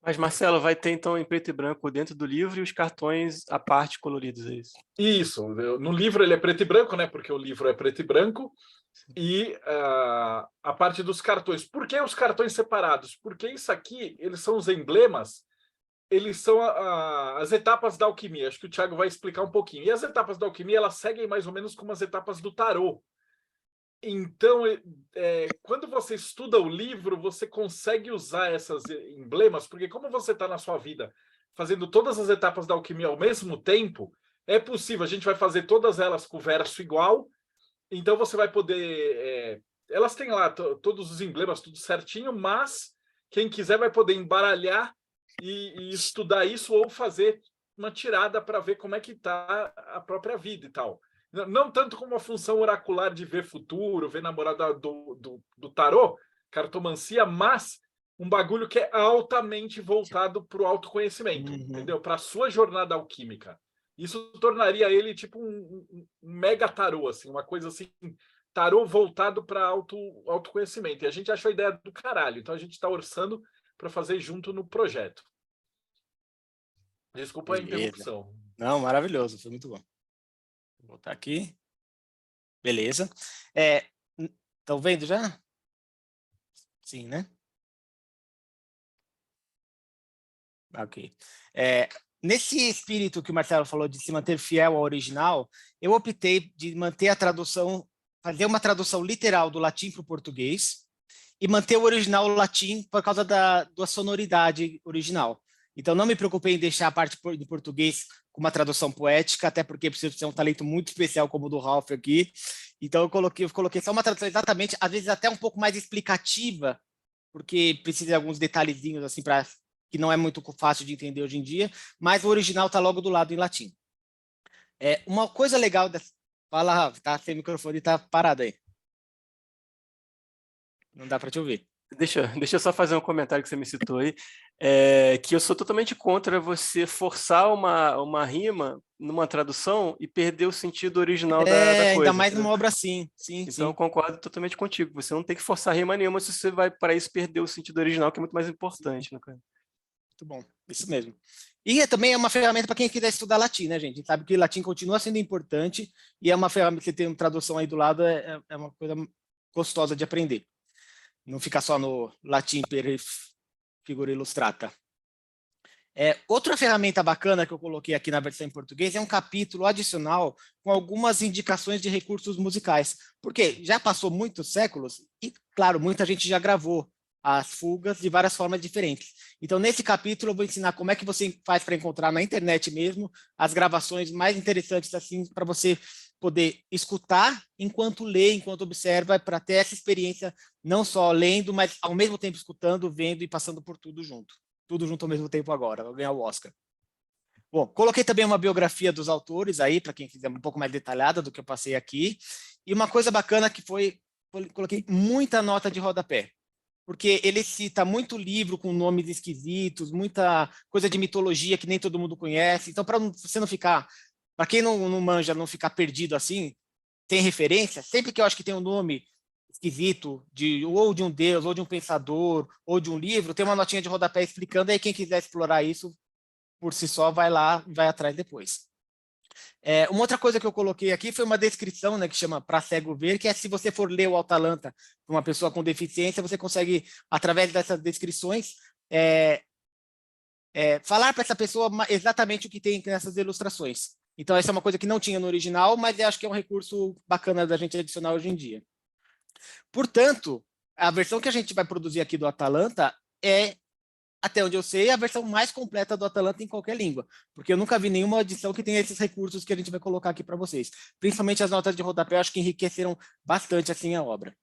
Mas, Marcelo, vai ter, então, em preto e branco dentro do livro e os cartões à parte coloridos, é isso? Isso. No livro ele é preto e branco, né? Porque o livro é preto e branco. E a parte dos cartões. Por que os cartões separados? Porque isso aqui, eles são os emblemas, eles são as etapas da alquimia. Acho que o Thiago vai explicar um pouquinho. E as etapas da alquimia, elas seguem mais ou menos como as etapas do tarô. Então, quando você estuda o livro, você consegue usar essas emblemas, porque como você está na sua vida fazendo todas as etapas da alquimia ao mesmo tempo, é possível, a gente vai fazer todas elas com verso igual, então você vai poder elas têm lá todos os emblemas, tudo certinho, mas quem quiser vai poder embaralhar e estudar isso ou fazer uma tirada para ver como é que está a própria vida e tal. Não tanto como a função oracular de ver futuro, ver namorada do tarô, cartomancia, mas um bagulho que é altamente voltado para o autoconhecimento, entendeu? Para a sua jornada alquímica. Isso tornaria ele tipo um mega tarô, assim, uma coisa assim, tarô voltado para autoconhecimento. E a gente achou a ideia do caralho, então a gente está orçando para fazer junto no projeto. Desculpa a interrupção. Não, maravilhoso, foi muito bom. Vou voltar aqui. Beleza. Estão vendo já? Sim, né? Ok. Nesse espírito que o Marcelo falou de se manter fiel ao original, eu optei de manter a tradução, fazer uma tradução literal do latim para o português e manter o original latim por causa da sonoridade original. Então, não me preocupei em deixar a parte de português com uma tradução poética, até porque precisa ter um talento muito especial como o do Ralph aqui. Então, eu coloquei só uma tradução exatamente, às vezes até um pouco mais explicativa, porque precisa de alguns detalhezinhos assim que não é muito fácil de entender hoje em dia, mas o original está logo do lado em latim. Uma coisa legal... Fala, Rafa, tá? Seu microfone está parado aí. Não dá para te ouvir. Deixa eu só fazer um comentário que você me citou aí, que eu sou totalmente contra você forçar uma rima numa tradução e perder o sentido original da coisa. Ainda mais entendeu? numa obra assim. Sim, então, sim. eu concordo totalmente contigo. Você não tem que forçar rima nenhuma se você vai, para isso, perder o sentido original, que é muito mais importante. Né, cara? Muito bom, isso mesmo. E também é uma ferramenta para quem quiser estudar latim, né, gente? A gente sabe que latim continua sendo importante e é uma ferramenta que tem uma tradução aí do lado, é uma coisa gostosa de aprender. Não ficar só no latim per figura ilustrata. Outra ferramenta bacana que eu coloquei aqui na versão em português é um capítulo adicional com algumas indicações de recursos musicais. Porque já passou muitos séculos e, claro, muita gente já gravou as fugas de várias formas diferentes. Então, nesse capítulo, eu vou ensinar como é que você faz para encontrar na internet mesmo as gravações mais interessantes assim para você poder escutar enquanto lê, enquanto observa, para ter essa experiência não só lendo, mas ao mesmo tempo escutando, vendo e passando por tudo junto. Tudo junto ao mesmo tempo agora, vai ganhar o Oscar. Bom, coloquei também uma biografia dos autores aí, para quem quiser um pouco mais detalhada do que eu passei aqui. E uma coisa bacana que coloquei muita nota de rodapé, porque ele cita muito livro com nomes esquisitos, muita coisa de mitologia que nem todo mundo conhece. Então, para você não ficar... Para quem não manja, não ficar perdido assim, tem referência, sempre que eu acho que tem um nome esquisito, ou de um deus, ou de um pensador, ou de um livro, tem uma notinha de rodapé explicando, aí quem quiser explorar isso por si só, vai lá e vai atrás depois. Uma outra coisa que eu coloquei aqui foi uma descrição, né, que chama Pra Cego Ver, que é se você for ler o Atalanta para uma pessoa com deficiência, você consegue, através dessas descrições, falar para essa pessoa exatamente o que tem nessas ilustrações. Então, essa é uma coisa que não tinha no original, mas eu acho que é um recurso bacana da gente adicionar hoje em dia. Portanto, a versão que a gente vai produzir aqui do Atalanta é, até onde eu sei, a versão mais completa do Atalanta em qualquer língua, porque eu nunca vi nenhuma edição que tenha esses recursos que a gente vai colocar aqui para vocês. Principalmente as notas de rodapé, acho que enriqueceram bastante assim a obra.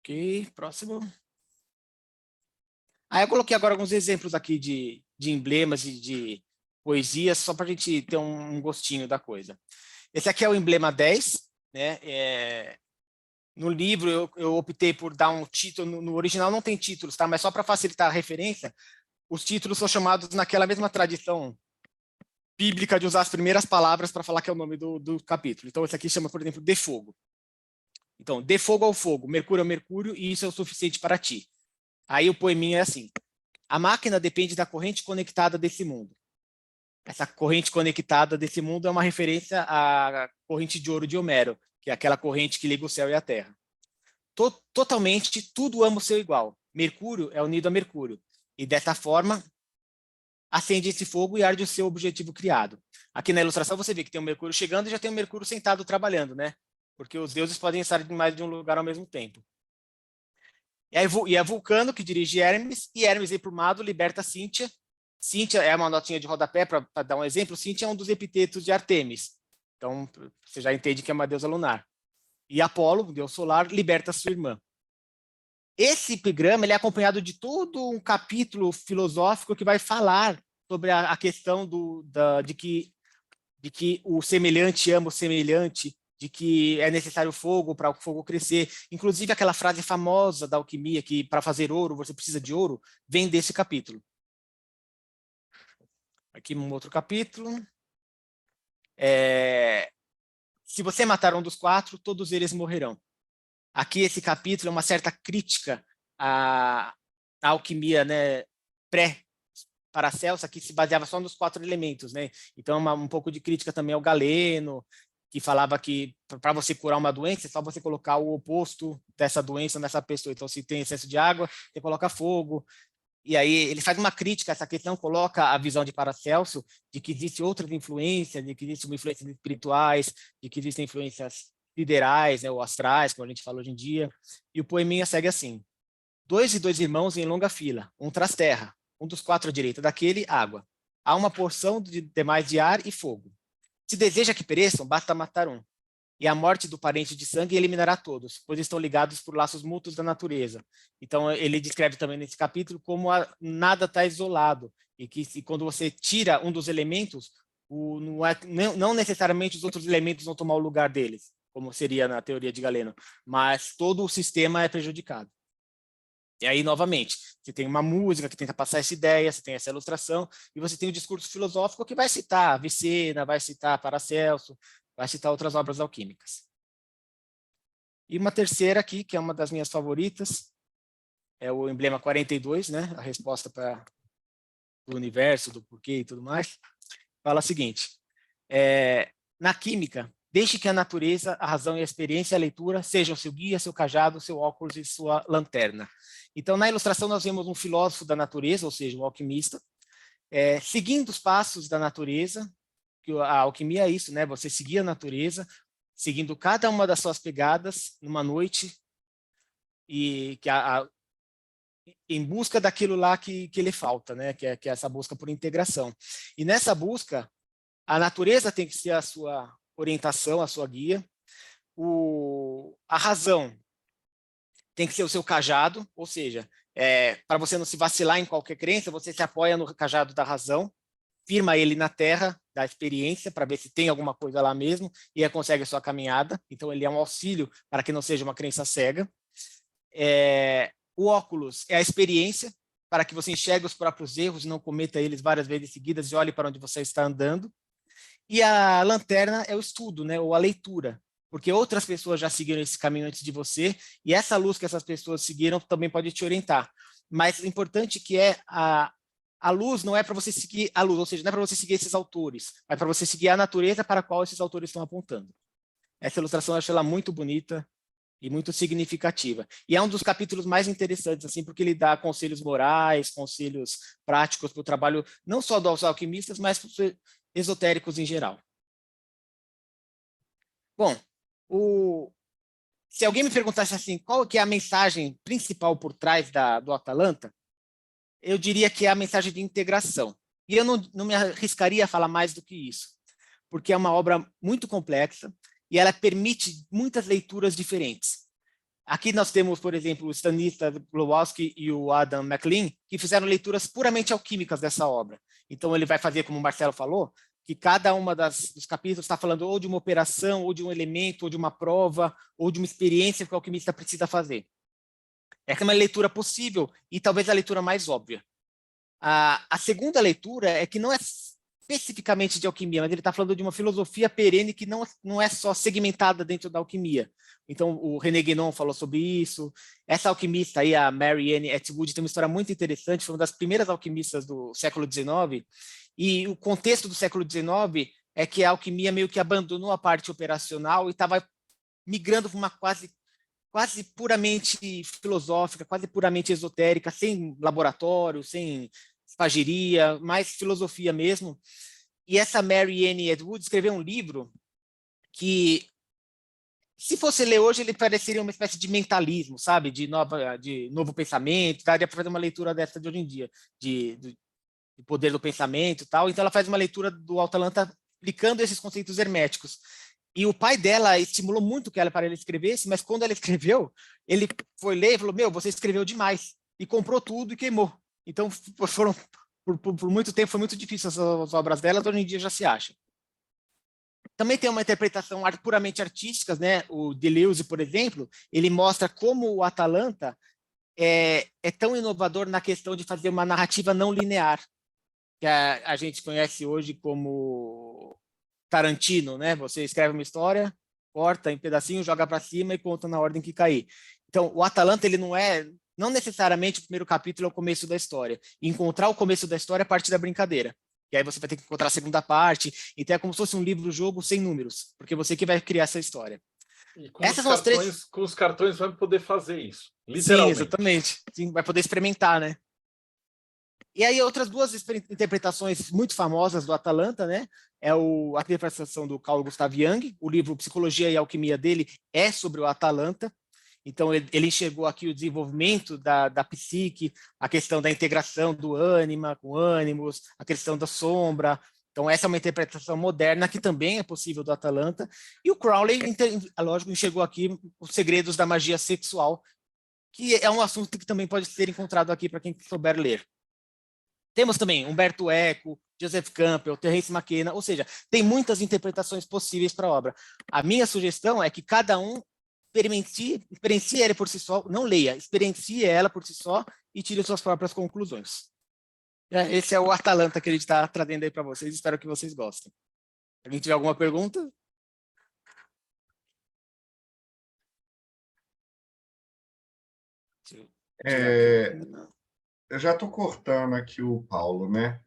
Ok, próximo. Eu coloquei agora alguns exemplos aqui de emblemas e de poesias, só para a gente ter um gostinho da coisa. Esse aqui é o emblema 10, né? No livro, eu optei por dar um título, no original não tem títulos, tá? Mas só para facilitar a referência, os títulos são chamados naquela mesma tradição bíblica de usar as primeiras palavras para falar que é o nome do capítulo. Então, esse aqui chama, por exemplo, De Fogo. Então, de fogo ao fogo, Mercúrio ao Mercúrio, e isso é o suficiente para ti. Aí o poeminha é assim: a máquina depende da corrente conectada desse mundo. Essa corrente conectada desse mundo é uma referência à corrente de ouro de Homero, que é aquela corrente que liga o céu e a terra. Totalmente, tudo ama o seu igual. Mercúrio é unido a Mercúrio. E dessa forma, acende esse fogo e arde o seu objetivo criado. Aqui na ilustração você vê que tem o Mercúrio chegando e já tem o Mercúrio sentado trabalhando, né? Porque os deuses podem estar em mais de um lugar ao mesmo tempo. E é Vulcano que dirige Hermes, e Hermes vem para o lado, liberta Cíntia. Cíntia é uma notinha de rodapé, para dar um exemplo. Cíntia é um dos epitetos de Artemis. Então, você já entende que é uma deusa lunar. E Apolo, o deus solar, liberta sua irmã. Esse epigrama ele é acompanhado de todo um capítulo filosófico que vai falar sobre a questão de que o semelhante ama o semelhante, de que é necessário fogo para o fogo crescer. Inclusive, aquela frase famosa da alquimia, que para fazer ouro você precisa de ouro, vem desse capítulo. Aqui um outro capítulo. Se você matar um dos 4, todos eles morrerão. Aqui esse capítulo é uma certa crítica à alquimia, né, pré-Paracelso, que se baseava só nos 4 elementos, né? Então um pouco de crítica também ao Galeno, que falava que para você curar uma doença é só você colocar o oposto dessa doença nessa pessoa. Então, se tem excesso de água, você coloca fogo. E aí ele faz uma crítica a essa questão, coloca a visão de Paracelso de que existem outras influências, de que existem influências espirituais, de que existem influências siderais, né, ou astrais, como a gente fala hoje em dia. E o poeminha segue assim: 2 e 2 irmãos em longa fila, um traz terra, um dos 4 à direita daquele, água. Há uma porção de demais de ar e fogo. Se deseja que pereçam, basta matar um. E a morte do parente de sangue eliminará todos, pois estão ligados por laços mútuos da natureza. Então, ele descreve também nesse capítulo como nada está isolado, e que quando você tira um dos elementos, não necessariamente os outros elementos vão tomar o lugar deles, como seria na teoria de Galeno, mas todo o sistema é prejudicado. E aí, novamente, você tem uma música que tenta passar essa ideia, você tem essa ilustração, e você tem o discurso filosófico que vai citar Avicena, vai citar Paracelso, vai citar outras obras alquímicas. E uma terceira aqui, que é uma das minhas favoritas, é o emblema 42, né? A resposta para o universo, do porquê e tudo mais. Fala o seguinte: na química, deixe que a natureza, a razão e a experiência, a leitura, sejam seu guia, seu cajado, seu óculos e sua lanterna. Então, na ilustração, nós vemos um filósofo da natureza, ou seja, um alquimista, seguindo os passos da natureza, que a alquimia é isso, né? Você seguir a natureza, seguindo cada uma das suas pegadas numa noite, e que em busca daquilo lá que lhe falta, né? Que é essa busca por integração. E nessa busca, a natureza tem que ser a sua orientação, a sua guia. A razão tem que ser o seu cajado, ou seja, para você não se vacilar em qualquer crença, você se apoia no cajado da razão, firma ele na terra da experiência para ver se tem alguma coisa lá mesmo e consegue a sua caminhada. Então, ele é um auxílio para que não seja uma crença cega. O óculos é a experiência para que você enxergue os próprios erros e não cometa eles várias vezes seguidas e olhe para onde você está andando. E a lanterna é o estudo, né, ou a leitura, porque outras pessoas já seguiram esse caminho antes de você, e essa luz que essas pessoas seguiram também pode te orientar. Mas o importante que a luz não é para você seguir a luz, ou seja, não é para você seguir esses autores, mas para você seguir a natureza para a qual esses autores estão apontando. Essa ilustração eu acho ela muito bonita e muito significativa. E é um dos capítulos mais interessantes, assim, porque ele dá conselhos morais, conselhos práticos para o trabalho, não só dos alquimistas, mas para os esotéricos em geral. Bom, se alguém me perguntasse assim, qual que é a mensagem principal por trás do Atalanta, eu diria que é a mensagem de integração. E eu não me arriscaria a falar mais do que isso, porque é uma obra muito complexa e ela permite muitas leituras diferentes. Aqui nós temos, por exemplo, o Stanisław Glowacki e o Adam MacLean, que fizeram leituras puramente alquímicas dessa obra. Então ele vai fazer, como o Marcelo falou, que cada uma dos capítulos está falando ou de uma operação, ou de um elemento, ou de uma prova, ou de uma experiência que o alquimista precisa fazer. Essa é uma leitura possível e talvez a leitura mais óbvia. A segunda leitura é que não é especificamente de alquimia, mas ele está falando de uma filosofia perene que não é só segmentada dentro da alquimia. Então, o René Guénon falou sobre isso. Essa alquimista aí, a Mary Ann Atwood, tem uma história muito interessante, foi uma das primeiras alquimistas do século XIX, e o contexto do século XIX é que a alquimia meio que abandonou a parte operacional e estava migrando para uma quase puramente filosófica, quase puramente esotérica, sem laboratório, sem espagiria, mais filosofia mesmo. E essa Mary Ann Atwood escreveu um livro que, se fosse ler hoje, ele pareceria uma espécie de mentalismo, sabe? De novo pensamento, daria para fazer uma leitura dessa de hoje em dia, de poder do pensamento e tal. Então ela faz uma leitura do Atalanta aplicando esses conceitos herméticos. E o pai dela estimulou muito que ela para ele escrevesse, mas quando ela escreveu, ele foi ler e falou: meu, você escreveu demais. E comprou tudo e queimou. Então, foram por muito tempo foi muito difícil as obras dela, hoje em dia já se acha. Também tem uma interpretação puramente artística, né? O Deleuze, por exemplo, ele mostra como o Atalanta é tão inovador na questão de fazer uma narrativa não linear, que a gente conhece hoje como Tarantino, né? Você escreve uma história, corta em pedacinhos, joga para cima e conta na ordem que cair. Então, o Atalanta, ele não necessariamente o primeiro capítulo é o começo da história. E encontrar o começo da história é parte da brincadeira. E aí você vai ter que encontrar a segunda parte. Então é como se fosse um livro-jogo sem números, porque você que vai criar essa história. E com Essas são as três. Com os cartões vai poder fazer isso, Sim, literalmente. exatamente. Sim, vai poder experimentar, né? E aí outras duas interpretações muito famosas do Atalanta, né? É a interpretação do Carl Gustav Jung, o livro Psicologia e Alquimia dele é sobre o Atalanta. Então, ele enxergou aqui o desenvolvimento da psique, a questão da integração do ânima com ânimos, a questão da sombra. Então, essa é uma interpretação moderna que também é possível do Atalanta. E o Crowley, lógico, enxergou aqui os segredos da magia sexual, que é um assunto que também pode ser encontrado aqui para quem souber ler. Temos também Umberto Eco, Joseph Campbell, Terence McKenna, ou seja, tem muitas interpretações possíveis para a obra. A minha sugestão é que cada um experiencie ela por si só, não leia, experiencie ela por si só e tire suas próprias conclusões. Esse é o Atalanta que a gente está trazendo aí para vocês, espero que vocês gostem. Alguém tiver alguma pergunta? Eu já estou cortando aqui o Paulo, né?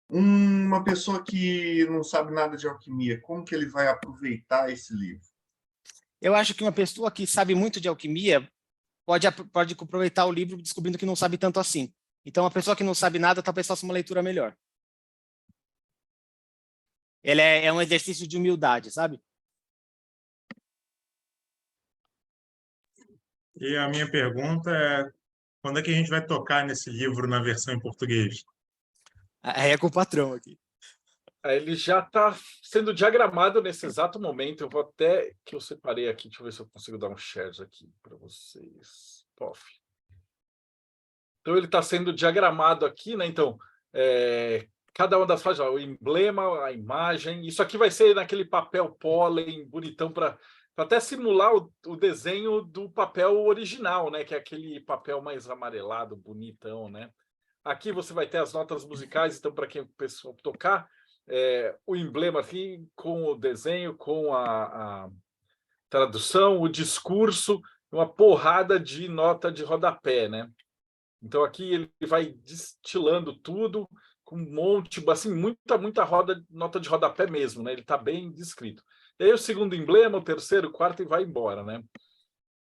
Uma pessoa que não sabe nada de alquimia, como que ele vai aproveitar esse livro? Eu acho que uma pessoa que sabe muito de alquimia pode aproveitar o livro descobrindo que não sabe tanto assim. Então, uma pessoa que não sabe nada talvez faça uma leitura melhor. Ele é um exercício de humildade, sabe? E a minha pergunta é, quando é que a gente vai tocar nesse livro na versão em português? Aí é com o patrão aqui. Ele já está sendo diagramado nesse exato momento. Eu vou até que eu separei aqui. Deixa eu ver se eu consigo dar um share aqui para vocês. Pof. Então ele está sendo diagramado aqui, né? Então cada uma das faixas, o emblema, a imagem. Isso aqui vai ser naquele papel pólen bonitão para até simular o desenho do papel original, né? Que é aquele papel mais amarelado, bonitão, né? Aqui você vai ter as notas musicais. Então para quem o pessoal tocar o emblema aqui com o desenho, com a tradução, o discurso, uma porrada de nota de rodapé, né? Então aqui ele vai destilando tudo com um monte, assim, muita nota de rodapé mesmo, né? Ele está bem descrito. E aí o segundo emblema, o terceiro, o quarto e vai embora, né?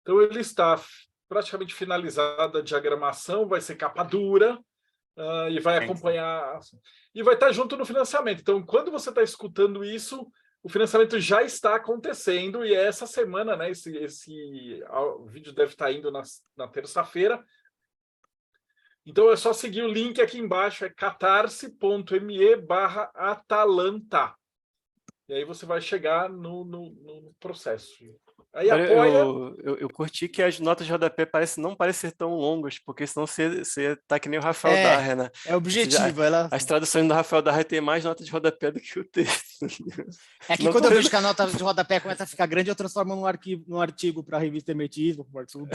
Então ele está praticamente finalizada a diagramação, vai ser capa dura. E vai acompanhar e vai estar junto no financiamento. Então, quando você está escutando isso, o financiamento já está acontecendo e é essa semana, né? Esse vídeo deve estar indo na terça-feira. Então é só seguir o link aqui embaixo, é catarse.me/Atalanta. E aí você vai chegar no processo. Aí apoia... eu curti que as notas de rodapé não parecem ser tão longas, porque senão você tá que nem o Rafael Daher, né? É objetivo. As traduções do Rafael Daher tem mais notas de rodapé do que o texto. É que quando eu vejo que a nota de rodapé começa a ficar grande, eu transformo num artigo para a revista Hermetismo, para o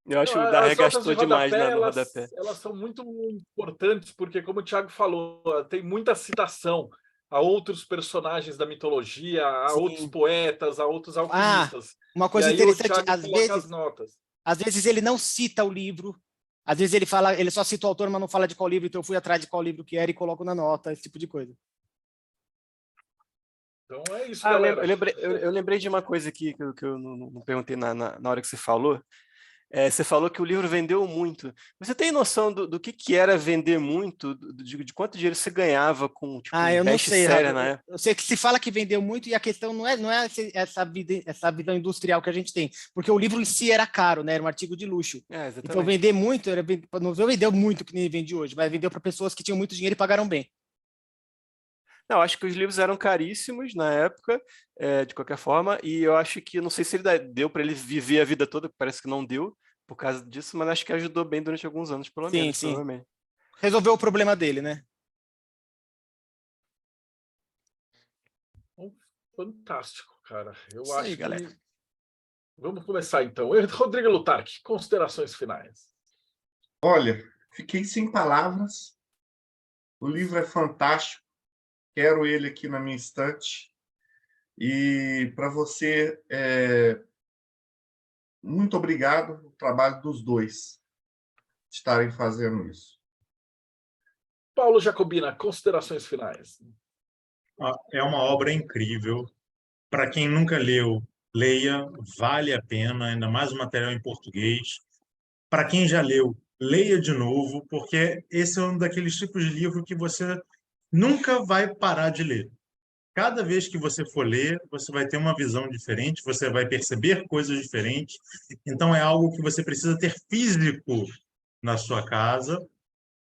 Eu acho que o Daher gastou demais no rodapé. Elas são muito importantes, porque, como o Thiago falou, tem muita citação a outros personagens da mitologia, a outros poetas, a outros alquimistas. Uma coisa interessante, às vezes ele não cita o livro, às vezes ele só cita o autor, mas não fala de qual livro, então eu fui atrás de qual livro que era e coloco na nota, esse tipo de coisa. Então é isso, galera. Eu lembrei de uma coisa aqui que eu não perguntei na hora que você falou. Você falou que o livro vendeu muito. Você tem noção do que era vender muito? De quanto dinheiro você ganhava com eu não sei, né? Eu sei que se fala que vendeu muito e a questão não é essa visão industrial que a gente tem, porque o livro em si era caro, né? Era um artigo de luxo. Então vender muito, não vendeu muito que nem vende hoje, mas vendeu para pessoas que tinham muito dinheiro e pagaram bem. Não, acho que os livros eram caríssimos na época, de qualquer forma, e eu acho que, não sei se ele deu para ele viver a vida toda, parece que não deu por causa disso, mas acho que ajudou bem durante alguns anos, pelo Sim, menos, sim. provavelmente. Resolveu o problema dele, né? Fantástico, cara. Eu Isso acho aí, que... galera. Vamos começar, então. Rodrigo Lutarque, considerações finais. Olha, fiquei sem palavras. O livro é fantástico. Quero ele aqui na minha estante. E para você, muito obrigado. O trabalho dos dois estarem fazendo isso. Paulo Jacobina, considerações finais. É uma obra incrível. Para quem nunca leu, leia, vale a pena, ainda mais o material em português. Para quem já leu, leia de novo, porque esse é um daqueles tipos de livro que você nunca vai parar de ler. Cada vez que você for ler, você vai ter uma visão diferente, você vai perceber coisas diferentes. Então, é algo que você precisa ter físico na sua casa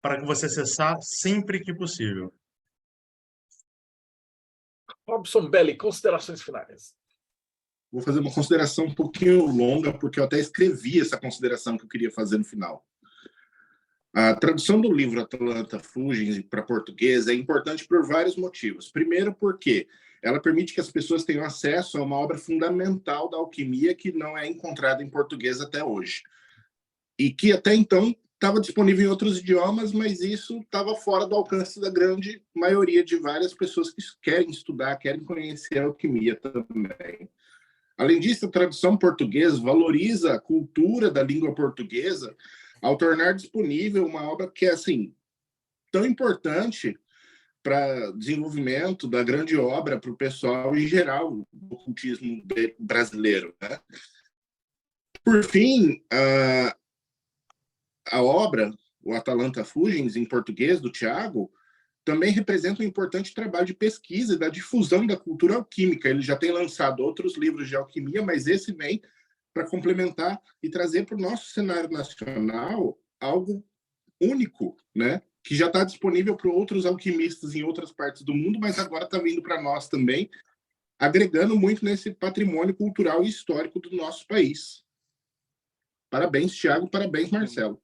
para que você acessar sempre que possível. Robson Belli, considerações finais. Vou fazer uma consideração um pouquinho longa, porque eu até escrevi essa consideração que eu queria fazer no final. A tradução do livro Atalanta Fugens para português é importante por vários motivos. Primeiro, porque ela permite que as pessoas tenham acesso a uma obra fundamental da alquimia que não é encontrada em português até hoje. E que até então estava disponível em outros idiomas, mas isso estava fora do alcance da grande maioria de várias pessoas que querem estudar, querem conhecer a alquimia também. Além disso, a tradução portuguesa valoriza a cultura da língua portuguesa ao tornar disponível uma obra que é assim tão importante para o desenvolvimento da grande obra para o pessoal em geral do ocultismo brasileiro, né? Por fim, a obra, o Atalanta Fugens, em português, do Tiago, também representa um importante trabalho de pesquisa e da difusão da cultura alquímica. Ele já tem lançado outros livros de alquimia, mas esse vem para complementar e trazer para o nosso cenário nacional algo único, né? Que já está disponível para outros alquimistas em outras partes do mundo, mas agora está vindo para nós também, agregando muito nesse patrimônio cultural e histórico do nosso país. Parabéns, Thiago, parabéns, Marcelo.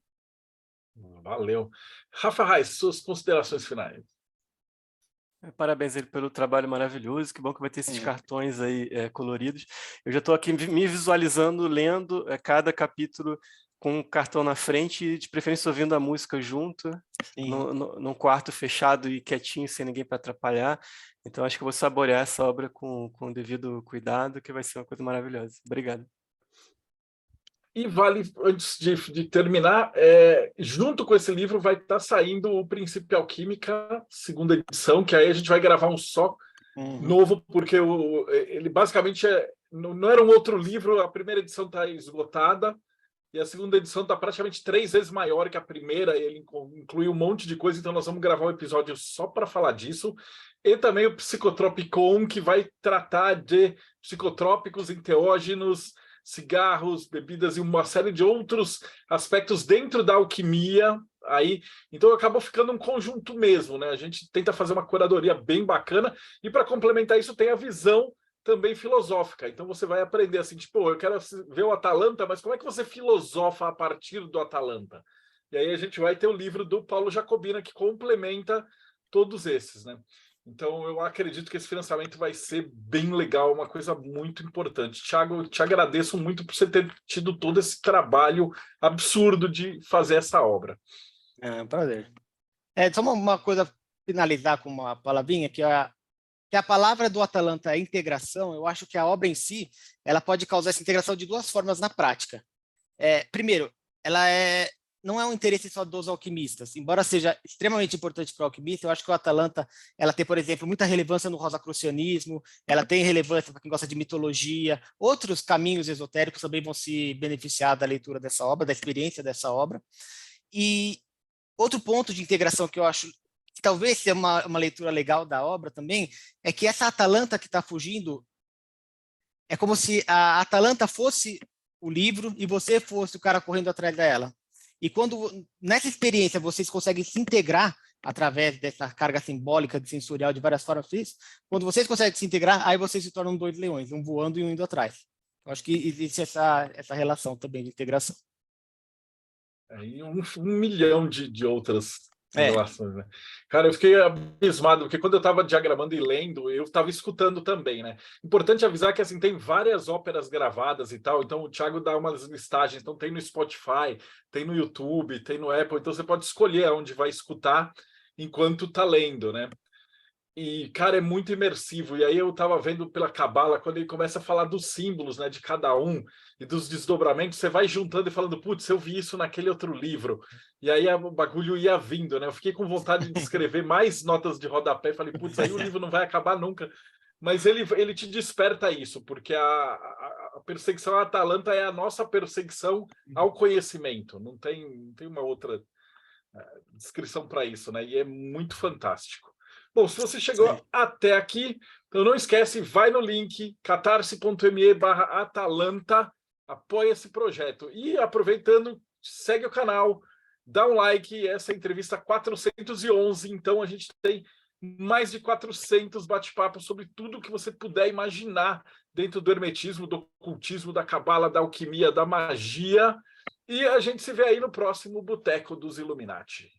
Valeu. Rafa Reis, suas considerações finais. Parabéns ele pelo trabalho maravilhoso, que bom que vai ter esses cartões aí coloridos. Eu já estou aqui me visualizando, lendo cada capítulo com um cartão na frente e de preferência ouvindo a música junto, num quarto fechado e quietinho, sem ninguém para atrapalhar. Então acho que eu vou saborear essa obra com o devido cuidado, que vai ser uma coisa maravilhosa. Obrigado. E vale, antes de terminar, junto com esse livro vai estar saindo o Princípio Alquímica, segunda edição, que aí a gente vai gravar um só novo, porque ele basicamente não era um outro livro, a primeira edição está esgotada, e a segunda edição está praticamente 3 vezes maior que a primeira, ele inclui um monte de coisa, então nós vamos gravar um episódio só para falar disso. E também o Psicotropicon, que vai tratar de psicotrópicos, enteógenos, cigarros, bebidas e uma série de outros aspectos dentro da alquimia. Aí, então acabou ficando um conjunto mesmo, né? A gente tenta fazer uma curadoria bem bacana, e para complementar isso tem a visão também filosófica. Então você vai aprender assim, tipo, eu quero ver o Atalanta, mas como é que você filosofa a partir do Atalanta? E aí a gente vai ter o livro do Paulo Jacobina que complementa todos esses, né? Então eu acredito que esse financiamento vai ser bem legal, uma coisa muito importante. Thiago, te agradeço muito por você ter tido todo esse trabalho absurdo de fazer essa obra. É um prazer. Só uma coisa, finalizar com uma palavrinha, que a palavra do Atalanta é integração. Eu acho que a obra em si, ela pode causar essa integração de 2 formas na prática. Primeiro, ela não é um interesse só dos alquimistas. Embora seja extremamente importante para o alquimista, eu acho que o Atalanta ela tem, por exemplo, muita relevância no rosacrucianismo, ela tem relevância para quem gosta de mitologia, outros caminhos esotéricos também vão se beneficiar da leitura dessa obra, da experiência dessa obra. E outro ponto de integração que eu acho que talvez seja uma leitura legal da obra também, é que essa Atalanta que está fugindo é como se a Atalanta fosse o livro e você fosse o cara correndo atrás dela. E quando nessa experiência vocês conseguem se integrar, através dessa carga simbólica, de sensorial, de várias formas físicas, quando vocês conseguem se integrar, aí vocês se tornam 2 leões, um voando e um indo atrás. Eu acho que existe essa relação também de integração. E um milhão de outras É. relações, né? Cara, eu fiquei abismado, porque quando eu estava diagramando e lendo, eu estava escutando também, né? Importante avisar que, assim, tem várias óperas gravadas e tal, então o Thiago dá umas listagens, então tem no Spotify, tem no YouTube, tem no Apple, então você pode escolher onde vai escutar enquanto tá lendo, né? E, cara, é muito imersivo. E aí eu estava vendo pela Cabala, quando ele começa a falar dos símbolos, né, de cada um e dos desdobramentos, você vai juntando e falando, putz, eu vi isso naquele outro livro. E aí o bagulho ia vindo, né? Eu fiquei com vontade de escrever mais notas de rodapé. Falei, putz, aí o livro não vai acabar nunca. Mas ele te desperta isso, porque a perseguição à Atalanta é a nossa perseguição ao conhecimento. Não tem uma outra descrição para isso, né? E é muito fantástico. Bom, se você chegou até aqui, então não esquece, vai no link catarse.me/Atalanta, apoia esse projeto. E aproveitando, segue o canal, dá um like, essa é a entrevista 411, então a gente tem mais de 400 bate-papos sobre tudo que você puder imaginar dentro do hermetismo, do ocultismo, da cabala, da alquimia, da magia. E a gente se vê aí no próximo Boteco dos Illuminati.